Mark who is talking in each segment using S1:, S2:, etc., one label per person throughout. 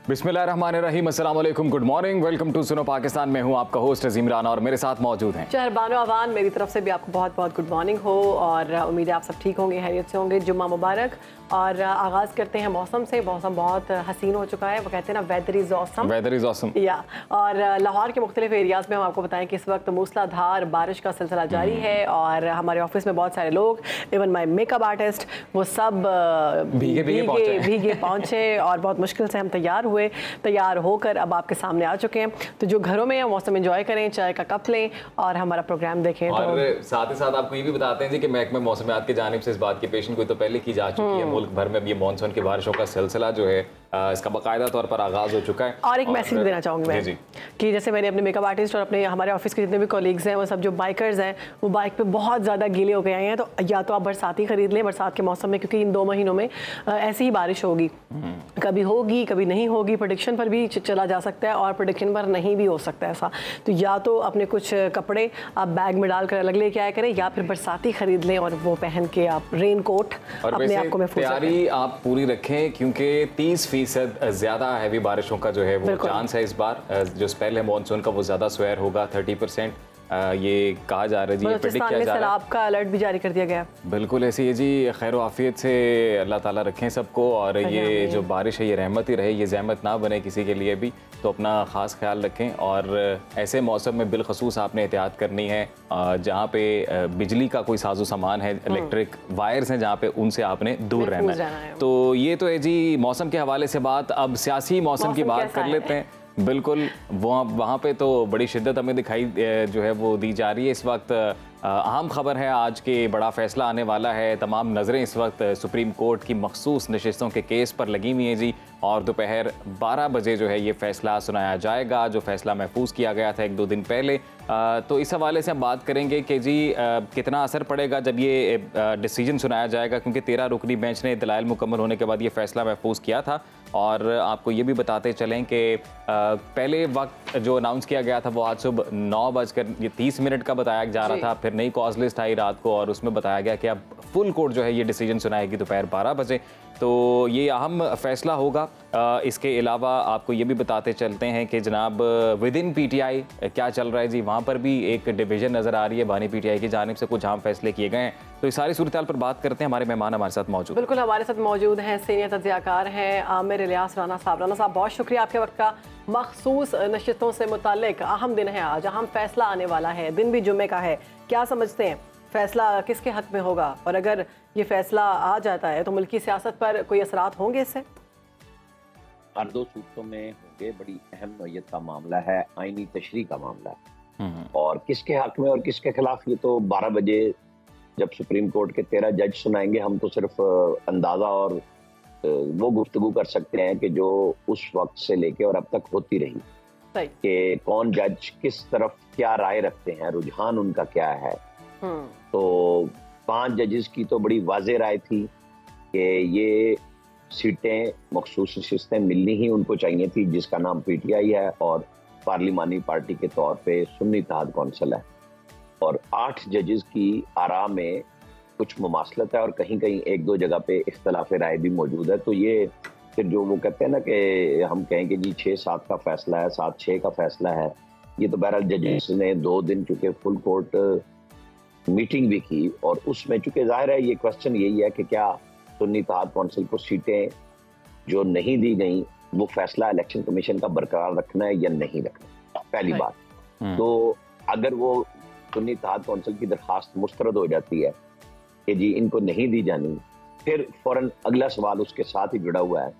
S1: बिस्मिल्लाहिर्रहमानिर्रहीम, अस्सलाम वालेकुम, गुड मॉर्निंग, वेलकम टू सुनो पाकिस्तान। मैं हूं आपका होस्ट अजीम राना और मेरे साथ मौजूद हैं
S2: शहरबानो अवान। मेरी तरफ से भी आपको बहुत बहुत गुड मॉर्निंग हो और उम्मीद है आप सब ठीक होंगे, खैरियत से होंगे। जुम्मा मुबारक। और आगाज़ करते हैं मौसम से। मौसम बहुत हसीन हो चुका है, वो कहते हैं ना weather is awesome,
S1: weather is awesome
S2: या। और लाहौर के मुख्तलिफ एरियाज़ में हम आपको बताएं कि इस वक्त मूसलाधार बारिश का सिलसिला जारी है और हमारे ऑफिस में बहुत सारे लोग, इवन माई मेकअप आर्टिस्ट, वो सब भीगे पहुँचे और बहुत मुश्किल से हम तैयार होकर अब आपके सामने आ चुके हैं। तो जो घरों में मौसम एंजॉय करें, चाय का कप लें और हमारा प्रोग्राम देखें।
S1: और साथ ही साथ आपको ये भी बताते हैं जी कि महकमे मौसमियात की जानिब से इस बात की पेशन गोई तो पहले की जा चुकी है। मुल्क भर में अब ये मानसून की बारिशों का सिलसिला जो है इसका बाकायदा तौर पर आगाज हो चुका है।
S2: और एक मैसेज देना चाहूँगी मैं कि जैसे मैंने अपने मेकअप आर्टिस्ट और अपने हमारे ऑफिस के जितने भी कॉलीग्स हैं, वो सब जो बाइकर्स हैं, वो बाइक पे बहुत ज़्यादा गीले हो गए हैं। तो या तो आप बरसाती खरीद लें बरसात के मौसम में, क्योंकि इन 2 महीनों में ऐसी ही बारिश होगी, कभी होगी कभी नहीं होगी। प्रेडिक्शन पर भी चला जा सकता है और प्रेडिक्शन पर नहीं भी हो सकता है ऐसा। तो या तो अपने कुछ कपड़े आप बैग में डालकर अलग लेके आया करें, या फिर बरसाती खरीद लें और वो पहन के आप रेन कोट अपने आप को महफूज रखें।
S1: तैयारी आप पूरी रखें क्योंकि 30% ज़्यादा हैवी बारिशों का जो है वो चांस है इस बार। जो स्पेल है मानसून का वो ज़्यादा स्वेयर होगा, 30% ये कहा जा रहा है जी, ये प्रेडिक्ट किया जा रहा है।
S2: आपका अलर्ट भी जारी कर दिया गया।
S1: बिल्कुल ऐसी है जी, खैर आफियत से अल्लाह ताला रखें सबको। और ये जो बारिश है ये रहमत ही रहे, ये ज़हमत ना बने किसी के लिए भी। तो अपना ख़ास ख्याल रखें और ऐसे मौसम में बिलखसूस आपने एहतियात करनी है। जहाँ पे बिजली का कोई साजो सामान है, इलेक्ट्रिक वायर्स हैं जहाँ पे, उनसे आपने दूर रहना है। तो ये तो है जी मौसम के हवाले से बात। अब सियासी मौसम की बात कर लेते हैं। बिल्कुल वहाँ पे तो बड़ी शिद्दत हमें दिखाई जो है वो दी जा रही है इस वक्त। अहम खबर है आज के बड़ा फैसला आने वाला है। तमाम नज़रें इस वक्त सुप्रीम कोर्ट की मखसूस नशिस्तों के केस पर लगी हुई हैं जी। और दोपहर 12 बजे जो है ये फैसला सुनाया जाएगा, जो फैसला महफूज किया गया था 1-2 दिन पहले। तो इस हवाले से हम बात करेंगे कि जी कितना असर पड़ेगा जब ये डिसीजन सुनाया जाएगा, क्योंकि 13 रुकनी बेंच ने दलाइल मुकम्मल होने के बाद ये फैसला महफूज किया था। और आपको ये भी बताते चलें कि पहले वक्त जो अनाउंस किया गया था वो आज सुबह 9:30 का बताया जा रहा था। फिर नई कॉज लिस्ट आई रात को और उसमें बताया गया कि अब फुल कोर्ट जो है ये डिसीजन सुनाएगी दोपहर 12 बजे। तो ये अहम फैसला होगा। इसके अलावा आपको ये भी बताते चलते हैं कि जनाब विद इन पीटीआई क्या चल रहा है जी, वहाँ पर भी एक डिवीजन नज़र आ रही है। बानी पीटीआई की जानिब से कुछ अहम फैसले किए गए हैं। तो इस सारी सूरत पर बात करते हैं। हमारे मेहमान हमारे साथ मौजूद,
S2: बिल्कुल हमारे साथ मौजूद हैं सीनियर तज्ज़ियाकार हैं आमिर इलियास राना साहब। राना साहब बहुत शुक्रिया आपके वक्त का। मखसूस नशिस्तों से मुताल्लिक अहम दिन है आज, अहम फैसला आने वाला है, दिन भी जुम्मे का है। क्या समझते हैं फैसला किसके हक में होगा, और अगर ये फैसला आ जाता है तो मुल्की सियासत पर कोई असरात होंगे इससे?
S3: हर 2 सूरतों में होंगे। बड़ी अहम नौयत का मामला है, आईनी तशरीह का मामला है। और किसके हक में और किसके खिलाफ ये तो 12 बजे जब सुप्रीम कोर्ट के 13 जज सुनाएंगे। हम तो सिर्फ अंदाजा और वो गुफ्तगू कर सकते हैं कि जो उस वक्त से लेके और अब तक होती रही कि कौन जज किस तरफ क्या राय रखते हैं, रुझान उनका क्या है। तो 5 जजेस की तो बड़ी वाज़ेह राय थी कि ये सीटें मखसूस नशिस्तें मिलनी ही उनको चाहिए थी, जिसका नाम पीटीआई है और पार्लिमानी पार्टी के तौर पे सुन्नी इत्तेहाद कौंसिल है। और 8 जजेस की आरा में कुछ मुमासलत है और कहीं कहीं 1-2 जगह पे इख्तलाफ राय भी मौजूद है। तो ये फिर जो वो कहते हैं ना कि हम कहें कि जी 6-7 का फैसला है, 7-6 का फैसला है, ये तो बहरहाल जजेस ने 2 दिन चुके फुल कोर्ट मीटिंग भी की। और उसमें चूंकि जाहिर है ये क्वेश्चन यही है कि क्या सुन्नी इत्तेहाद कौंसिल को सीटें जो नहीं दी गई वो फैसला इलेक्शन कमीशन का बरकरार रखना है या नहीं रखना, पहली बात। तो अगर वो सुन्नी इत्तेहाद कौंसिल की दरखास्त मुस्तरद हो जाती है कि जी इनको नहीं दी जानी, फिर फौरन अगला सवाल उसके साथ ही जुड़ा हुआ है,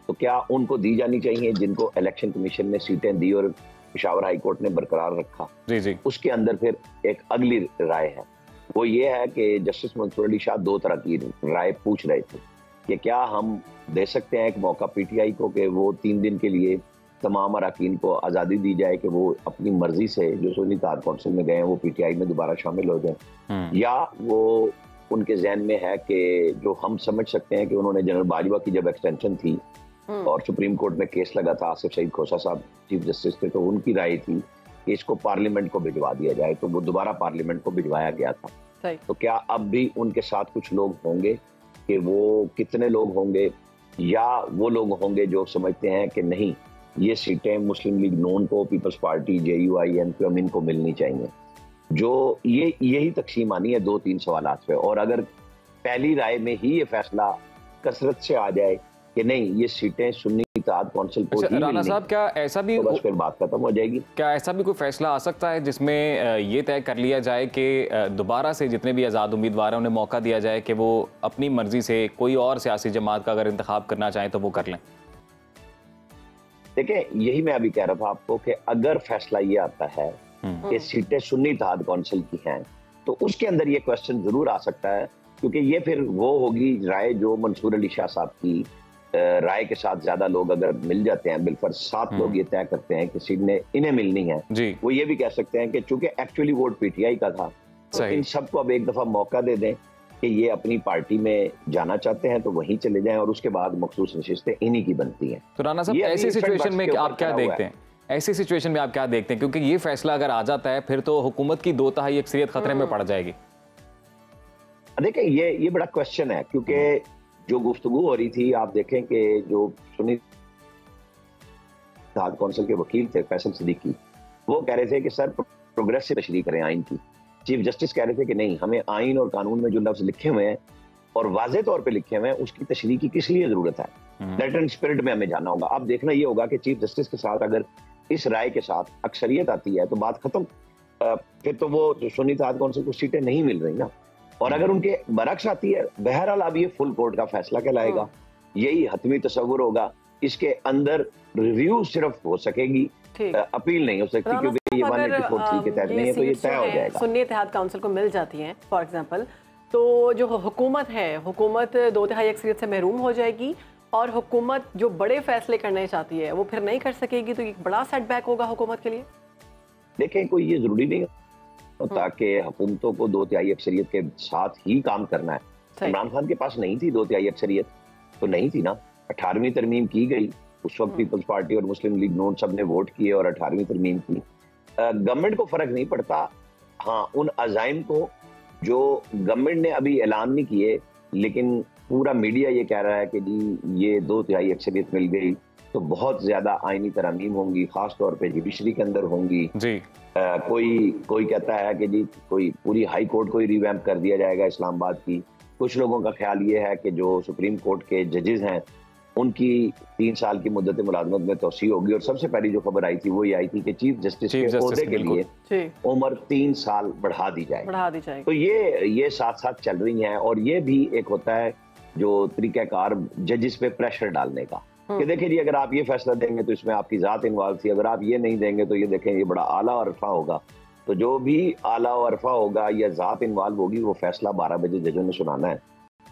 S3: तो क्या उनको दी जानी चाहिए जिनको इलेक्शन कमीशन ने सीटें दी और पेशावर हाई कोर्ट ने बरकरार रखा।
S1: जी।
S3: उसके अंदर फिर एक अगली राय है, वो ये है कि जस्टिस मंसूर अली शाह 2 तरह की राय पूछ रहे थे कि क्या हम दे सकते हैं एक मौका पीटीआई को कि वो 3 दिन के लिए तमाम अरकान को आज़ादी दी जाए कि वो अपनी मर्जी से जो सुन्नी इत्तेहाद कौंसिल में गए हैं वो पीटीआई में दोबारा शामिल हो जाएं, या वो उनके जहन में है कि जो हम समझ सकते हैं कि उन्होंने जनरल बाजवा की जब एक्सटेंशन थी और सुप्रीम कोर्ट में केस लगा था, आसिफ सईद खोसा साहब चीफ जस्टिस थे, तो उनकी राय थी कि इसको पार्लियामेंट को भिजवा दिया जाए, तो वो दोबारा पार्लियामेंट को भिजवाया गया था। तो क्या अब भी उनके साथ कुछ लोग होंगे कि वो कितने लोग होंगे या वो लोग होंगे जो समझते हैं कि नहीं, ये सीटें मुस्लिम लीग नून को, पीपल्स पार्टी, JUI, NPM इनको मिलनी चाहिए। जो यही तकसीम आनी है 2-3 सवालात पे। और अगर पहली राय में ही ये फैसला कसरत से आ जाए कि नहीं, ये सीटें सुन्नी इत्तेहाद कौंसिल को ही
S1: राना साहब, क्या ऐसा भी,
S3: तो बस फिर बात खत्म हो जाएगी।
S1: क्या ऐसा भी कोई फैसला आ सकता है जिसमें ये तय कर लिया जाए कि दोबारा से जितने भी आज़ाद उम्मीदवार हैं उन्हें मौका दिया जाए कि वो अपनी मर्जी से कोई और सियासी जमात का अगर इंतखाब करना चाहें तो वो कर लें?
S3: देखिए, यही मैं अभी कह रहा था आपको कि अगर फैसला ये आता है कि सीटें सुन्नी इत्तेहाद कौंसिल की हैं, तो उसके अंदर ये क्वेश्चन जरूर आ सकता है, क्योंकि ये फिर वो होगी राय जो मंसूर अली शाह साहब की राय के साथ ज्यादा लोग अगर मिल जाते हैं, बिलफर्ज 7 लोग ये तय करते हैं कि सीट ने इन्हें मिलनी है, वो ये भी कह सकते हैं कि चूंकि एक्चुअली वोट PTI का था, तो इन सबको अब एक दफा मौका दे दें कि ये अपनी पार्टी में जाना चाहते हैं तो वहीं चले जाएं, और उसके बाद मखसूस नशिस्तें इन्हीं की बनती हैं।
S1: तो राना साहब, ऐसी सिचुएशन में आप क्या देखते हैं? ऐसी सिचुएशन में आप क्या देखते हैं? क्योंकि ये फैसला अगर आ जाता है फिर तो हुकूमत की 2/3 अक्सरियत खतरे में पड़ जाएगी।
S3: देखिए, ये बड़ा क्वेश्चन है, क्योंकि जो गुफ्तगू हो रही थी, आप देखें कि जो सुन्नी इत्तेहाद कौंसिल के वकील थे फैसल सिद्दीकी, वो कह रहे थे कि सर प्रोग्रेसिव तशरीह करें आइन की। चीफ जस्टिस कह रहे थे कि नहीं, हमें आइन और कानून में जो लफ्ज लिखे हुए हैं और वाज़ेह तौर पे लिखे हुए हैं, उसकी तशरीह की किस लिए जरूरत है, लेटर एंड स्पिरिट में हमें जाना होगा। अब देखना ये होगा कि चीफ जस्टिस के साथ अगर इस राय के साथ अक्सरियत आती है तो बात खत्म। फिर तो वो सुन्नी इत्तेहाद कौंसिल को सीटें नहीं मिल रही ना, और अगर उनके बरक्स आती है, बहरहाल अब ये फुल कोर्ट का फैसला कहलाएगा, यही हतमी तस्वुर होगा। इसके अंदर रिव्यू सिर्फ हो सकेगी, अपील नहीं हो सकती, क्योंकि ये 184 के तहत नहीं है, तो ये तय हो जाएगा।
S2: सुन्नी इत्तेहाद काउंसिल को मिल जाती हैं फॉर एग्जांपल, तो जो हुकूमत है, हुकूमत 2/3 अक्सरियत से महरूम हो जाएगी, और हुकूमत जो बड़े फैसले करने चाहती है वो फिर नहीं कर सकेगी, तो एक बड़ा सेटबैक होगा हुकूमत के लिए।
S3: देखें, कोई ये जरूरी नहीं होता कि हुकूमतों को 2/3 अक्सरियत के साथ ही काम करना है। इमरान खान के पास नहीं थी 2/3 अक्सरियत, तो नहीं थी ना। 18वीं तरमीम की गई, उस वक्त पीपल्स पार्टी और मुस्लिम लीग नून सब ने वोट किए और 18वीं तरमीम की। गवर्नमेंट को फर्क नहीं पड़ता, हाँ, उन अजाइम को जो गवर्नमेंट ने अभी ऐलान नहीं किए, लेकिन पूरा मीडिया ये कह रहा है कि जी ये 2/3 अक्सरियत मिल गई तो बहुत ज्यादा आईनी तरमीम होंगी, खास तौर पे जुडिशरी के अंदर होंगी जी। कोई कहता है कि जी कोई पूरी हाई कोर्ट को ही रिवैम्प कर दिया जाएगा इस्लामाबाद की। कुछ लोगों का ख्याल ये है कि जो सुप्रीम कोर्ट के जजेस हैं उनकी 3 साल की मुद्दत मुलाजमत में तोसी होगी, और सबसे पहली जो खबर आई थी वो ये आई थी कि चीफ जस्टिस के ओहदे के लिए उम्र 3 साल बढ़ा दी जाए। तो ये साथ साथ चल रही हैं, और ये भी एक होता है जो तरीकाकार जजेस पे प्रेशर डालने का कि देखिए जी, अगर आप ये फैसला देंगे तो इसमें आपकी जात इन्वॉल्व थी, अगर आप ये नहीं देंगे तो ये देखें ये बड़ा आला और अरफा होगा। तो जो भी आला और अरफा होगा या जात इन्वॉल्व होगी, वो फैसला 12 बजे जजों ने सुनाना है।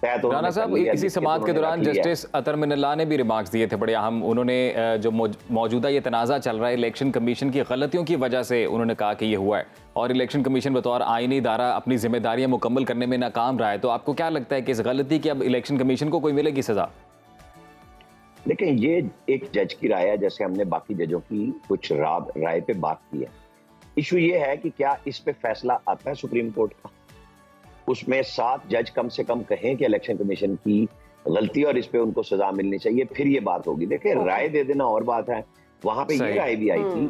S1: राना साहब, इसी समाअत के दौरान जस्टिस अतर मिनल्लाह ने भी रिमार्क्स दिए थे बड़े अहम। उन्होंने जो मौजूदा ये तनाज़ा चल रहा है इलेक्शन कमीशन की गलतियों की वजह से, उन्होंने कहा कि ये हुआ है, और इलेक्शन कमीशन बतौर आईनी इदारा अपनी जिम्मेदारियां मुकम्मल करने में नाकाम रहा है। तो आपको क्या लगता है कि इस गलती की अब इलेक्शन कमीशन को कोई मिलेगी सजा?
S3: देखिए, ये एक जज की राय है, जैसे हमने बाकी जजों की कुछ राय पे बात की है। इशू ये है कि क्या इस पे फैसला आता है सुप्रीम कोर्ट का, उसमें 7 जज कम से कम कहें कि इलेक्शन कमीशन की गलती और इस पे उनको सजा मिलनी चाहिए, फिर ये बात होगी। देखिए, राय दे देना और बात है, वहां पे ये राय भी आई थी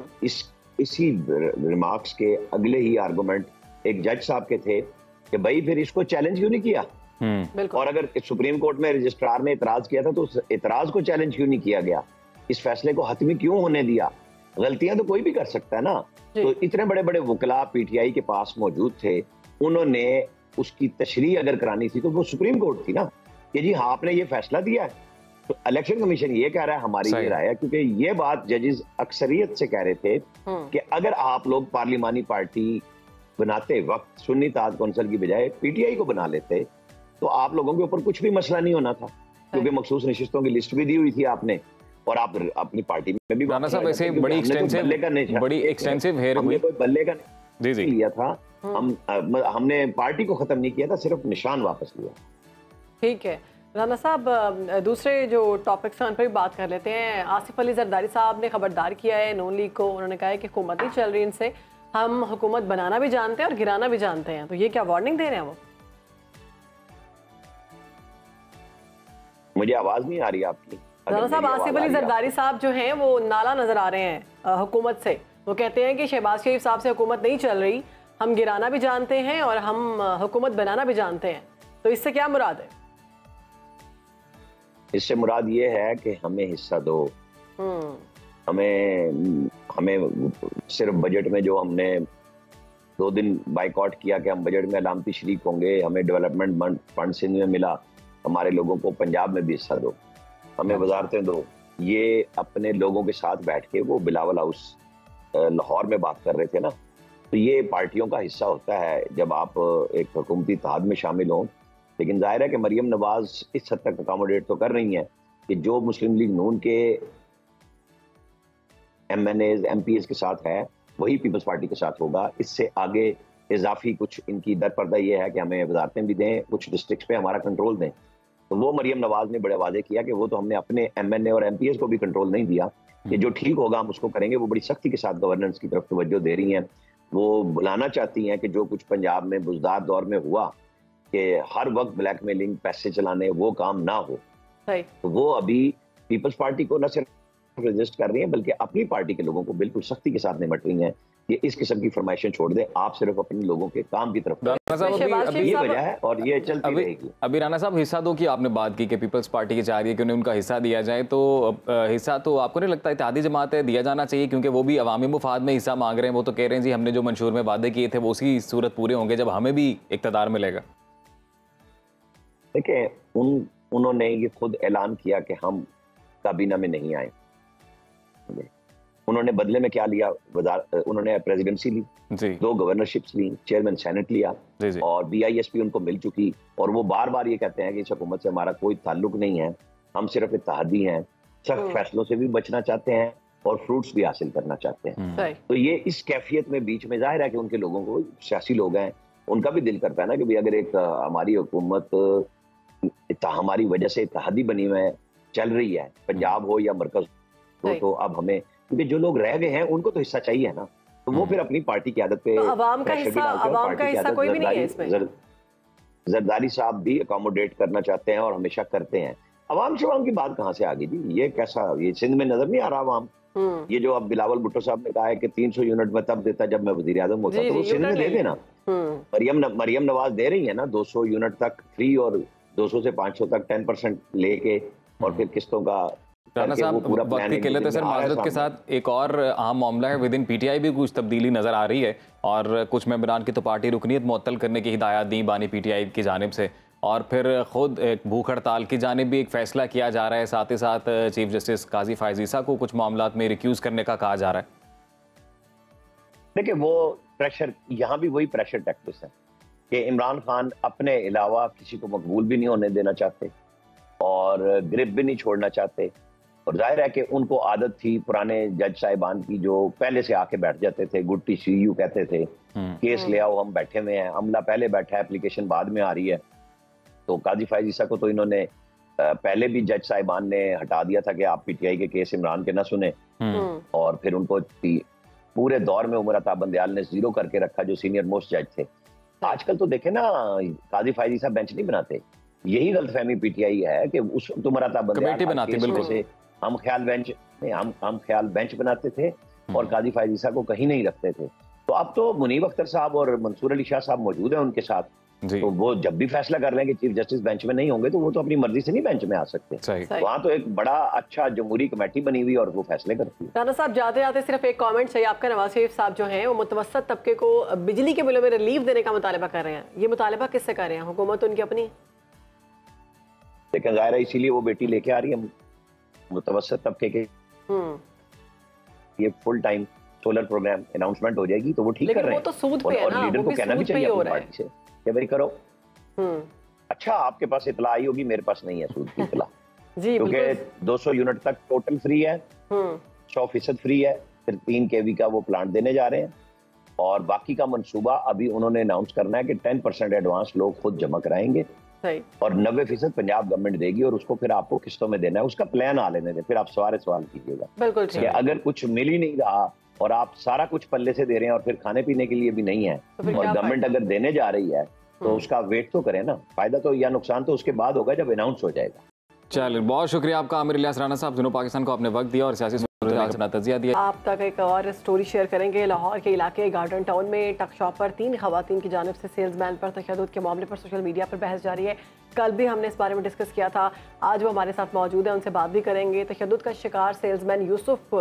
S3: इसी रिमार्क्स के अगले ही आर्गुमेंट एक जज साहब के थे कि भाई फिर इसको चैलेंज क्यों नहीं किया, और अगर सुप्रीम कोर्ट में रजिस्ट्रार ने इतराज किया था तो उस इतराज को चैलेंज क्यों नहीं किया गया, इस फैसले को हतमी क्यों होने दिया। गलतियां तो कोई भी कर सकता है ना। तो इतने बड़े बड़े वकला PTI के पास मौजूद थे, उन्होंने उसकी तशरीह अगर करानी थी तो वो सुप्रीम कोर्ट थी ना, कि जी हाँ आपने ये फैसला दिया है। तो इलेक्शन कमीशन ये कह रहा है, हमारी ये राय है, क्योंकि ये बात जजेस अक्सरियत से कह रहे थे कि अगर आप लोग पार्लिमानी पार्टी बनाते वक्त सुन्नी इत्तेहाद कौंसिल की बजाय PTI को बना लेते तो आप लोगों के ऊपर कुछ भी मसला नहीं होना था, क्योंकि मखसूस नशिस्तों की लिस्ट भी दी हुई थी आपने, और आप अपनी पार्टी में भी
S1: राना साहब ऐसे बड़ी एक्सटेंसिव हेयर हुई,
S3: कोई बल्ले का नहीं लिया था, हमने पार्टी को खत्म नहीं किया था, सिर्फ निशान वापस लिया।
S2: ठीक है राना साहब, दूसरे जो टॉपिक्स हैं उन पर भी बात कर लेते हैं। आसिफ अली जरदारी साहब ने खबरदार किया है नून लीग को, उन्होंने कहा है कि हुकूमत नहीं चल रही इनसे, हम हुकूमत बनाना भी जानते हैं और गिराना भी जानते हैं। तो ये क्या वार्निंग दे रहे हैं वो?
S3: मुझे आवाज नहीं आ रही आपकी।
S2: साहब, आसिफ अली जरदारी साहब जो हैं वो नाला नजर आ रहे हैं हुकूमत से। वो कहते हैं कि शहबाज शरीफ साहब से हुकूमत नहीं चल रही, हम गिराना भी जानते हैं और हम हुकूमत बनाना भी जानते हैं। तो इससे क्या मुराद है?
S3: इससे मुराद ये है कि हमें हिस्सा दो। हमें सिर्फ बजट में जो हमने 2 दिन बाइकआउट किया कि हम बजट में अलामती शरीक होंगे, हमें डेवलपमेंट फंड सिंध में मिला, हमारे लोगों को पंजाब में भी हिस्सा दो, हमें वजारतें दो। ये अपने लोगों के साथ बैठ के, वो बिलावल हाउस लाहौर में बात कर रहे थे ना, तो ये पार्टियों का हिस्सा होता है जब आप एक हुकूमती इत्तेहाद में शामिल हों। लेकिन जाहिर है कि मरियम नवाज इस हद तक अकोमोडेट तो कर रही हैं कि जो मुस्लिम लीग नून के MNAs MPs के साथ है वही पीपल्स पार्टी के साथ होगा। इससे आगे इजाफी कुछ इनकी दरपर्दा ये है कि हमें वजारतें भी दें, कुछ डिस्ट्रिक्ट पे हमारा कंट्रोल दें। तो वो मरियम नवाज ने बड़े वादे किया कि वो तो हमने अपने MNA और MPs को भी कंट्रोल नहीं दिया कि जो ठीक होगा हम उसको करेंगे। वो बड़ी सख्ती के साथ गवर्नेंस की तरफ तवज्जो दे रही हैं। वो बुलाना चाहती हैं कि जो कुछ पंजाब में बुजदार दौर में हुआ कि हर वक्त ब्लैकमेलिंग, पैसे चलाने, वो काम ना हो। तो वो अभी पीपल्स पार्टी को न सिर्फ रजिस्ट कर रही हैं बल्कि अपनी पार्टी के लोगों को बिल्कुल सख्ती के साथ निपट रही हैं कि इस किस्म की फरमाइशें छोड़ दें, आप सिर्फ अपने लोगों के काम की तरफ। ये वजह है और ये चलती रहेगी।
S1: अभी राना साहब, हिस्सा दो की आपने बात की कि पीपल्स पार्टी की चाह रही है कि उन्हें उनका हिस्सा दिया जाए, तो हिस्सा तो आपको नहीं लगता इत्तेहादी जमात है दिया जाना चाहिए? क्योंकि वो भी अवामी मुफाद में हिस्सा मांग रहे हैं। वो तो कह रहे हैं जी हमने जो मंशूर में वादे किए थे वो उसी सूरत पूरे होंगे जब हमें भी इक़्तिदार मिलेगा।
S3: देखिए, उन्होंने ये खुद ऐलान किया कि हम काबीना में नहीं आए। उन्होंने बदले में क्या लिया? उन्होंने प्रेसिडेंसी ली, 2 गवर्नरशिप्स ली, चेयरमैन सेनेट लिया और BISP उनको मिल चुकी। और वो बार बार ये कहते हैं कि इस हुकूमत से हमारा कोई ताल्लुक नहीं है, हम सिर्फ इत्तेहादी हैं, सख्त फैसलों से भी बचना चाहते हैं और फ्रूट्स भी हासिल करना चाहते हैं। तो ये इस कैफियत में बीच में जाहिर है कि उनके लोगों को, सियासी लोग हैं, उनका भी दिल करता है ना कि भाई अगर एक हमारी हुकूमत हमारी वजह से इत्तेहादी बनी हुई चल रही है, पंजाब हो या मरकज हो, तो अब हमें, क्योंकि जो लोग रह गए हैं उनको तो हिस्सा चाहिए ना, तो वो फिर अपनी पार्टी की आदत पे
S2: अवाम का हिस्सा कोई भी नहीं है इसमें।
S3: जरदारी साहब भी अकोमोडेट करना चाहते हैं और हमेशा करते हैं। अवाम शवाम की बात कहाँ से आ गई जी? ये कैसा, ये सिंध में नजर नहीं आ रहा अवाम? ये जो अब बिलावल भुट्टो साहब ने कहा है कि 300 यूनिट में तब देता जब मैं वजीर आजम होता, तो वो सिंध में दे देना। मरियम नवाज दे रही है ना 200 यूनिट तक फ्री और 200 से 500 तक 10% लेके और फिर किस्तों का।
S1: राना साहब, वक्त की किल्लत है सर, माजरत के साथ एक और अहम मामला है, विद इन PTI भी कुछ तब्दीली नजर आ रही है और कुछ मेंबरान की तो पार्टी रुकनीत मुअत्तल करने की हिदायत दी बानी PTI की जानिब से, और फिर खुद एक भूख हड़ताल की जानिब भी एक फैसला किया जा रहा है। साथ ही साथ चीफ जस्टिस काजी फायज ईसा को कुछ मामलात में रिक्यूज करने का कहा जा रहा है।
S3: देखिए, वो प्रेशर, यहाँ भी वही प्रेशर टैक्टिक्स है कि इमरान खान अपने अलावा किसी को मकबूल भी नहीं होने देना चाहते और ग्रिप भी नहीं छोड़ना चाहते। और जाहिर है कि उनको आदत थी पुराने जज साहिबान की, जो पहले से आके बैठ जाते थे, गुड टी सी यू कहते थे, केस ले आओ, हम बैठे हुए हैं, अमला पहले बैठा है, एप्लीकेशन बाद में आ रही है। तो काजी फायज ईसा को तो इन्होंने पहले भी जज साहिबान ने हटा दिया था कि आप PTI के केस इमरान के ना सुने, और फिर उनको पूरे दौर में उमर अता बंदयाल ने 0 करके रखा, जो सीनियर मोस्ट जज थे। आजकल तो देखे ना, काजी फायज ईसा बेंच नहीं बनाते। यही गलतफहमी PTI है कि उस उमर अता बंदयाल
S1: बनाती, बिल्कुल से
S3: हम ख्याल बेंच बनाते थे और काजी फायज ईसा को कहीं नहीं रखते थे। तो अब तो मुनीब अख्तर साहब और मंसूर अली शाह साहब मौजूद हैं उनके साथ, तो वो जब भी फैसला कर लें कि चीफ जस्टिस बेंच में नहीं होंगे तो वो तो अपनी मर्जी से नहीं बेंच में आ सकते। वहाँ तो एक बड़ा अच्छा जमहूरी कमेटी बनी हुई और वो फैसले करती है।
S2: राना साहब, जाते जाते सिर्फ एक कमेंट चाहिए आपका। नवाज शरीफ साहब जो हैं वो मुतवस्सत तबके को बिजली के बिलों में रिलीफ देने का मुतालबा कर रहे हैं। ये मुतालबा किससे कर रहे हैं? हुकूमत उनकी अपनी,
S3: लेकिन जाहिर है इसीलिए वो बेटी लेके आ रही है मुतवस्सित तबके के। ये full time solar programme announcement हो जाएगी तो वो ठीक कर रहे हैं।
S2: वो तो सूद पे है ना,
S3: और लीडर को कहना भी चाहिए अपनी पार्टी से कि भाई करो। अच्छा, आपके पास इतला आई होगी, मेरे पास नहीं है सूद की इतला, क्योंकि 200 यूनिट तक टोटल फ्री है, 100% फ्री है, फिर 3 kV का वो प्लांट देने जा रहे हैं और बाकी का मंसूबा अभी उन्होंने अनाउंस करना है कि 10% एडवांस लोग खुद जमा कराएंगे और 90% पंजाब गवर्नमेंट देगी और उसको फिर आपको किस्तों में देना है। उसका प्लान आ लेने दें, फिर आप सवाल कीजिएगा।
S2: बिल्कुल ठीक है।
S3: अगर कुछ मिल ही नहीं रहा और आप सारा कुछ पल्ले से दे रहे हैं और फिर खाने पीने के लिए भी नहीं है और गवर्नमेंट अगर देने जा रही है तो उसका वेट तो करें ना, फायदा तो या नुकसान तो उसके बाद होगा जब अनाउंस हो जाएगा।
S1: चलिए, बहुत शुक्रिया आपका आमिर इलियास राना साहब, दोनों पाकिस्तान को अपने वक्त दिया और सियासी अपना तजिया दिया।
S2: आप तक एक और स्टोरी शेयर करेंगे। लाहौर के इलाके गार्डन टाउन में टक शॉप पर 3 खवातीन की जानिब से सेल्समैन पर तशद्दुद के मामले पर सोशल मीडिया पर बहस जारी है। कल भी हमने इस बारे में डिस्कस किया था, आज वो हमारे साथ मौजूद है, उनसे बात भी करेंगे। तशद्दुद का शिकार सेल्समैन यूसुफ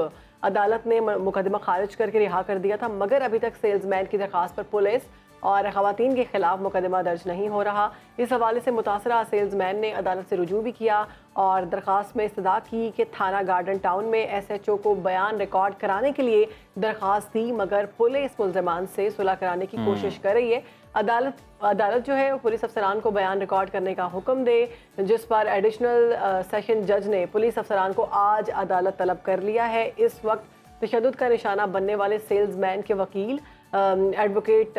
S2: अदालत ने मुकदमा खारिज करके रिहा कर दिया था, मगर अभी तक सेल्समैन की दरख्वास्त पर पुलिस और खवातीन के खिलाफ मुकदमा दर्ज नहीं हो रहा। इस हवाले से मुतासरा सेल्समैन ने अदालत से रुजू भी किया और दरख्वास्त में इस्तदा की कि थाना गार्डन टाउन में SHO को बयान रिकॉर्ड कराने के लिए दरख्वास्त दी, मगर पुलिस मुल्ज़िमान से सुलह कराने की कोशिश कर रही है। अदालत जो है वो पुलिस अफसरान को बयान रिकॉर्ड करने का हुक्म दे, जिस पर एडिशनल सेशन जज ने पुलिस अफसरान को आज अदालत तलब कर लिया है। इस वक्त तशद्दुद का निशाना बनने वाले सेल्समैन के वकील एडवोकेट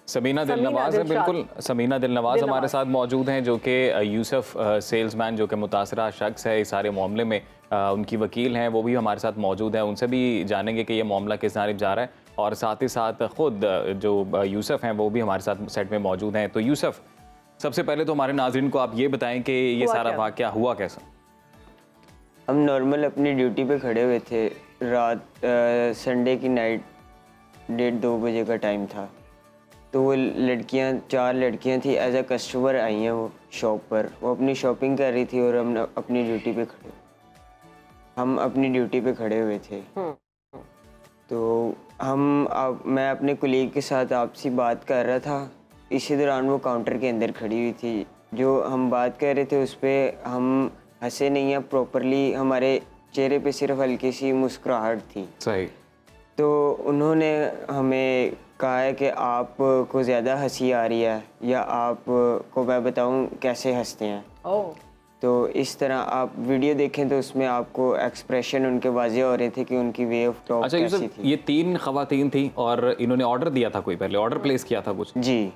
S1: समीना दिलनवाज है। बिल्कुल, समीना दिलनवाज हमारे साथ मौजूद हैं, जो कि यूसुफ सेल्समैन जो कि मुतासरा शख्स है इस सारे मामले में, उनकी वकील हैं, वो भी हमारे साथ मौजूद हैं। उनसे भी जानेंगे कि ये मामला किस जानिब जा रहा है, और साथ ही साथ खुद जो यूसुफ हैं वो भी हमारे साथ सेट में मौजूद हैं। तो यूसुफ, सबसे पहले तो हमारे नाज़रीन को आप ये बताएं कि ये सारा वाक़या हुआ कैसा?
S4: हम नॉर्मल अपनी ड्यूटी पे खड़े हुए थे, रात संडे की नाइट 1:30-2 बजे का टाइम था। तो वो लड़कियां, 4 लड़कियां थी, एज अ कस्टमर आई हैं वो शॉप पर। वो अपनी शॉपिंग कर रही थी और हम अपनी ड्यूटी पे खड़े हुए थे। तो मैं अपने कुलीग के साथ आपसी बात कर रहा था। इसी दौरान वो काउंटर के अंदर खड़ी हुई थी। जो हम बात कर रहे थे उस पर हम हंसे नहीं हैं प्रॉपरली, हमारे चेहरे पे सिर्फ हल्की सी मुस्कुराहट थी। सही। तो उन्होंने हमें कहा है कि आपको ज़्यादा हंसी आ रही है, या आपको मैं बताऊं कैसे हंसते हैं। तो इस तरह आप वीडियो देखें तो उसमें आपको एक्सप्रेशन उनके वाज़ेह हो रहे थे कि उनकी वे ऑफ टॉक कैसी थी।
S1: ये 3 खवातीन थी और इन्होंने ऑर्डर दिया था, कोई पहले ऑर्डर प्लेस किया था कुछ?
S4: जी,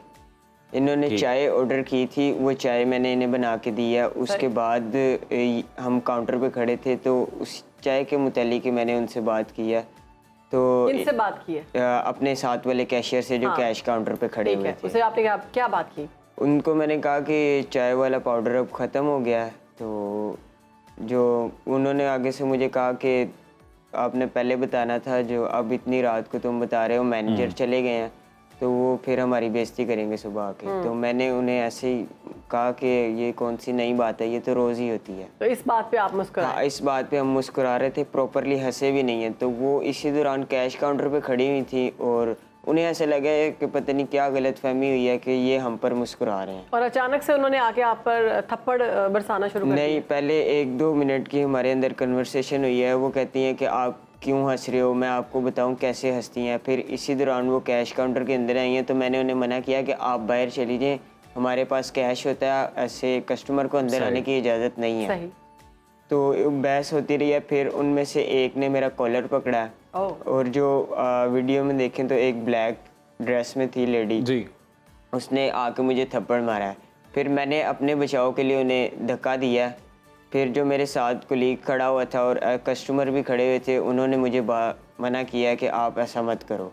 S4: इन्होंने चाय ऑर्डर की थी, वो चाय मैंने इन्हें बना के दी है। उसके बाद हम काउंटर पे खड़े थे, तो उस चाय के मुतालिक मैंने उनसे बात की है। तो
S2: इनसे बात की है?
S4: अपने साथ वाले कैशियर से जो कैश काउंटर पे खड़े हुए थे।
S2: उसे आपने क्या बात की?
S4: उनको मैंने कहा कि चाय वाला पाउडर अब ख़त्म हो गया है। तो जो उन्होंने आगे से मुझे कहा कि आपने पहले बताना था, जो अब इतनी रात को तुम बता रहे हो मैनेजर चले गए हैं, तो वो फिर हमारी बेइज्जती करेंगे सुबह आके। तो मैंने उन्हें ऐसे ही कहा कि ये कौन सी नई बात है, ये तो रोज़ ही होती है।
S2: तो इस बात पे आप मुस्कुराए?
S4: हाँ, इस बात पे हम मुस्कुरा रहे थे, प्रॉपरली हंसे भी नहीं है। तो वो इसी दौरान कैश काउंटर पे खड़ी हुई थी और उन्हें ऐसे लगा है कि पता नहीं क्या गलतफहमी हुई है कि ये हम पर मुस्कुरा रहे हैं।
S2: और अचानक से उन्होंने आके आप पर थप्पड़ बरसाना शुरू कर दिया?
S4: नहीं, पहले 1-2 मिनट की हमारे अंदर कन्वर्सेशन हुई है। वो कहती हैं कि आप क्यों हंस रहे हो, मैं आपको बताऊं कैसे हंसती हैं। फिर इसी दौरान वो कैश काउंटर के अंदर आई हैं, तो मैंने उन्हें मना किया कि आप बाहर चली जाएं, हमारे पास कैश होता है, ऐसे कस्टमर को अंदर आने की इजाज़त नहीं है। सही। तो बहस होती रही है। फिर उनमें से एक ने मेरा कॉलर पकड़ा, और जो वीडियो में देखें तो एक ब्लैक ड्रेस में थी लेडी जी, उसने आके मुझे थप्पड़ मारा है। फिर मैंने अपने बचाव के लिए उन्हें धक्का दिया। फिर जो मेरे साथ कुलीग खड़ा हुआ था और कस्टमर भी खड़े हुए थे, उन्होंने मुझे मना किया कि आप ऐसा मत करो।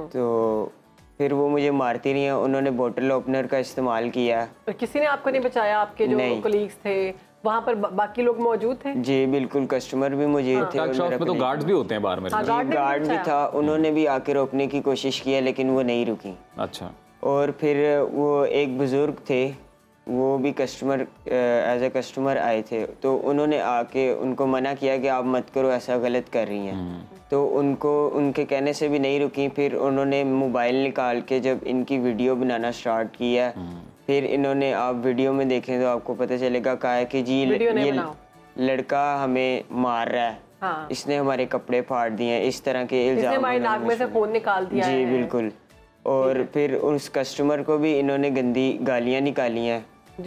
S4: तो फिर वो मुझे मारती रही हैं। उन्होंने बोतल ओपनर का इस्तेमाल किया।
S2: और किसी ने आपको नहीं बचाया? आपके जो कुलीग्स थे वहाँ पर बाकी लोग मौजूद थे?
S4: जी बिल्कुल, कस्टमर भी मौजूद थे।
S1: और शॉप में तो गार्ड्स भी होते हैं बाहर में?
S4: गार्ड भी था, उन्होंने भी आके रोकने की कोशिश की लेकिन वो नहीं रुकी।
S1: अच्छा।
S4: और फिर वो एक बुजुर्ग थे, वो भी कस्टमर एज ए कस्टमर आए थे, तो उन्होंने आके उनको मना किया कि आप मत करो, ऐसा गलत कर रही हैं। तो उनको उनके कहने से भी नहीं रुकी। फिर उन्होंने मोबाइल निकाल के जब इनकी वीडियो बनाना स्टार्ट किया, फिर इन्होंने, आप वीडियो में देखें तो आपको पता चलेगा, कहा है कि जी ये लड़का हमें मार रहा है। हाँ। इसने हमारे कपड़े फाड़ दिए हैं, इस तरह के इल्जाम।
S2: हमारी नाक में से खून निकाल दिया
S4: जी बिल्कुल। और फिर उस कस्टमर को भी इन्होंने गंदी गालियाँ निकाली हैं।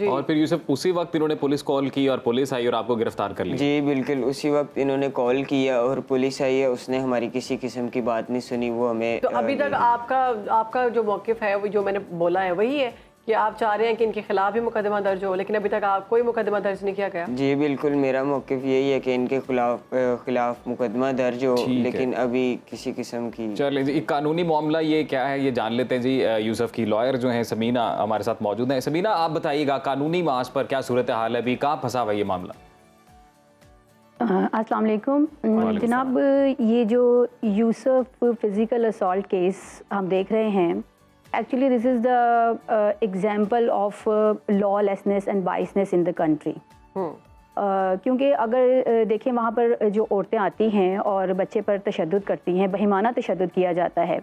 S1: और फिर यूसुफ उसी वक्त इन्होंने पुलिस कॉल की और पुलिस आई और आपको गिरफ्तार कर लिया?
S4: जी बिल्कुल, उसी वक्त इन्होंने कॉल किया और पुलिस आई है। उसने हमारी किसी किस्म की बात नहीं सुनी, वो हमें।
S2: तो अभी तक आपका जो मौक़िफ़ है, वो जो मैंने बोला है वही है कि आप चाह रहे हैं कि इनके खिलाफ भी मुकदमा दर्ज हो, लेकिन अभी तक आप कोई मुकदमा दर्ज नहीं किया गया?
S4: जी बिल्कुल, मेरा मौक़िफ़ यही है कि इनके खिलाफ मुकदमा दर्ज हो, लेकिन अभी किसी किस्म की।
S1: चलिए जी, कानूनी मामला ये क्या है ये जान लेते हैं जी। यूसुफ की लॉयर जो हैं समीना हमारे साथ मौजूद हैं। समीना, आप बताइएगा कानूनी मास पर क्या सूरत हाल है, अभी कहाँ फंसा हुआ ये मामला?
S5: अस्सलाम वालेकुम जनाब, ये जो यूसुफ फिज़िकल असॉल्ट केस हम देख रहे हैं, actually this is the example of lawlessness and बाइसनेस in the country. क्योंकि अगर देखें वहाँ पर जो औरतें आती हैं और बच्चे पर तशद्दुद करती हैं, बहिमाना तशद्दुद किया जाता है,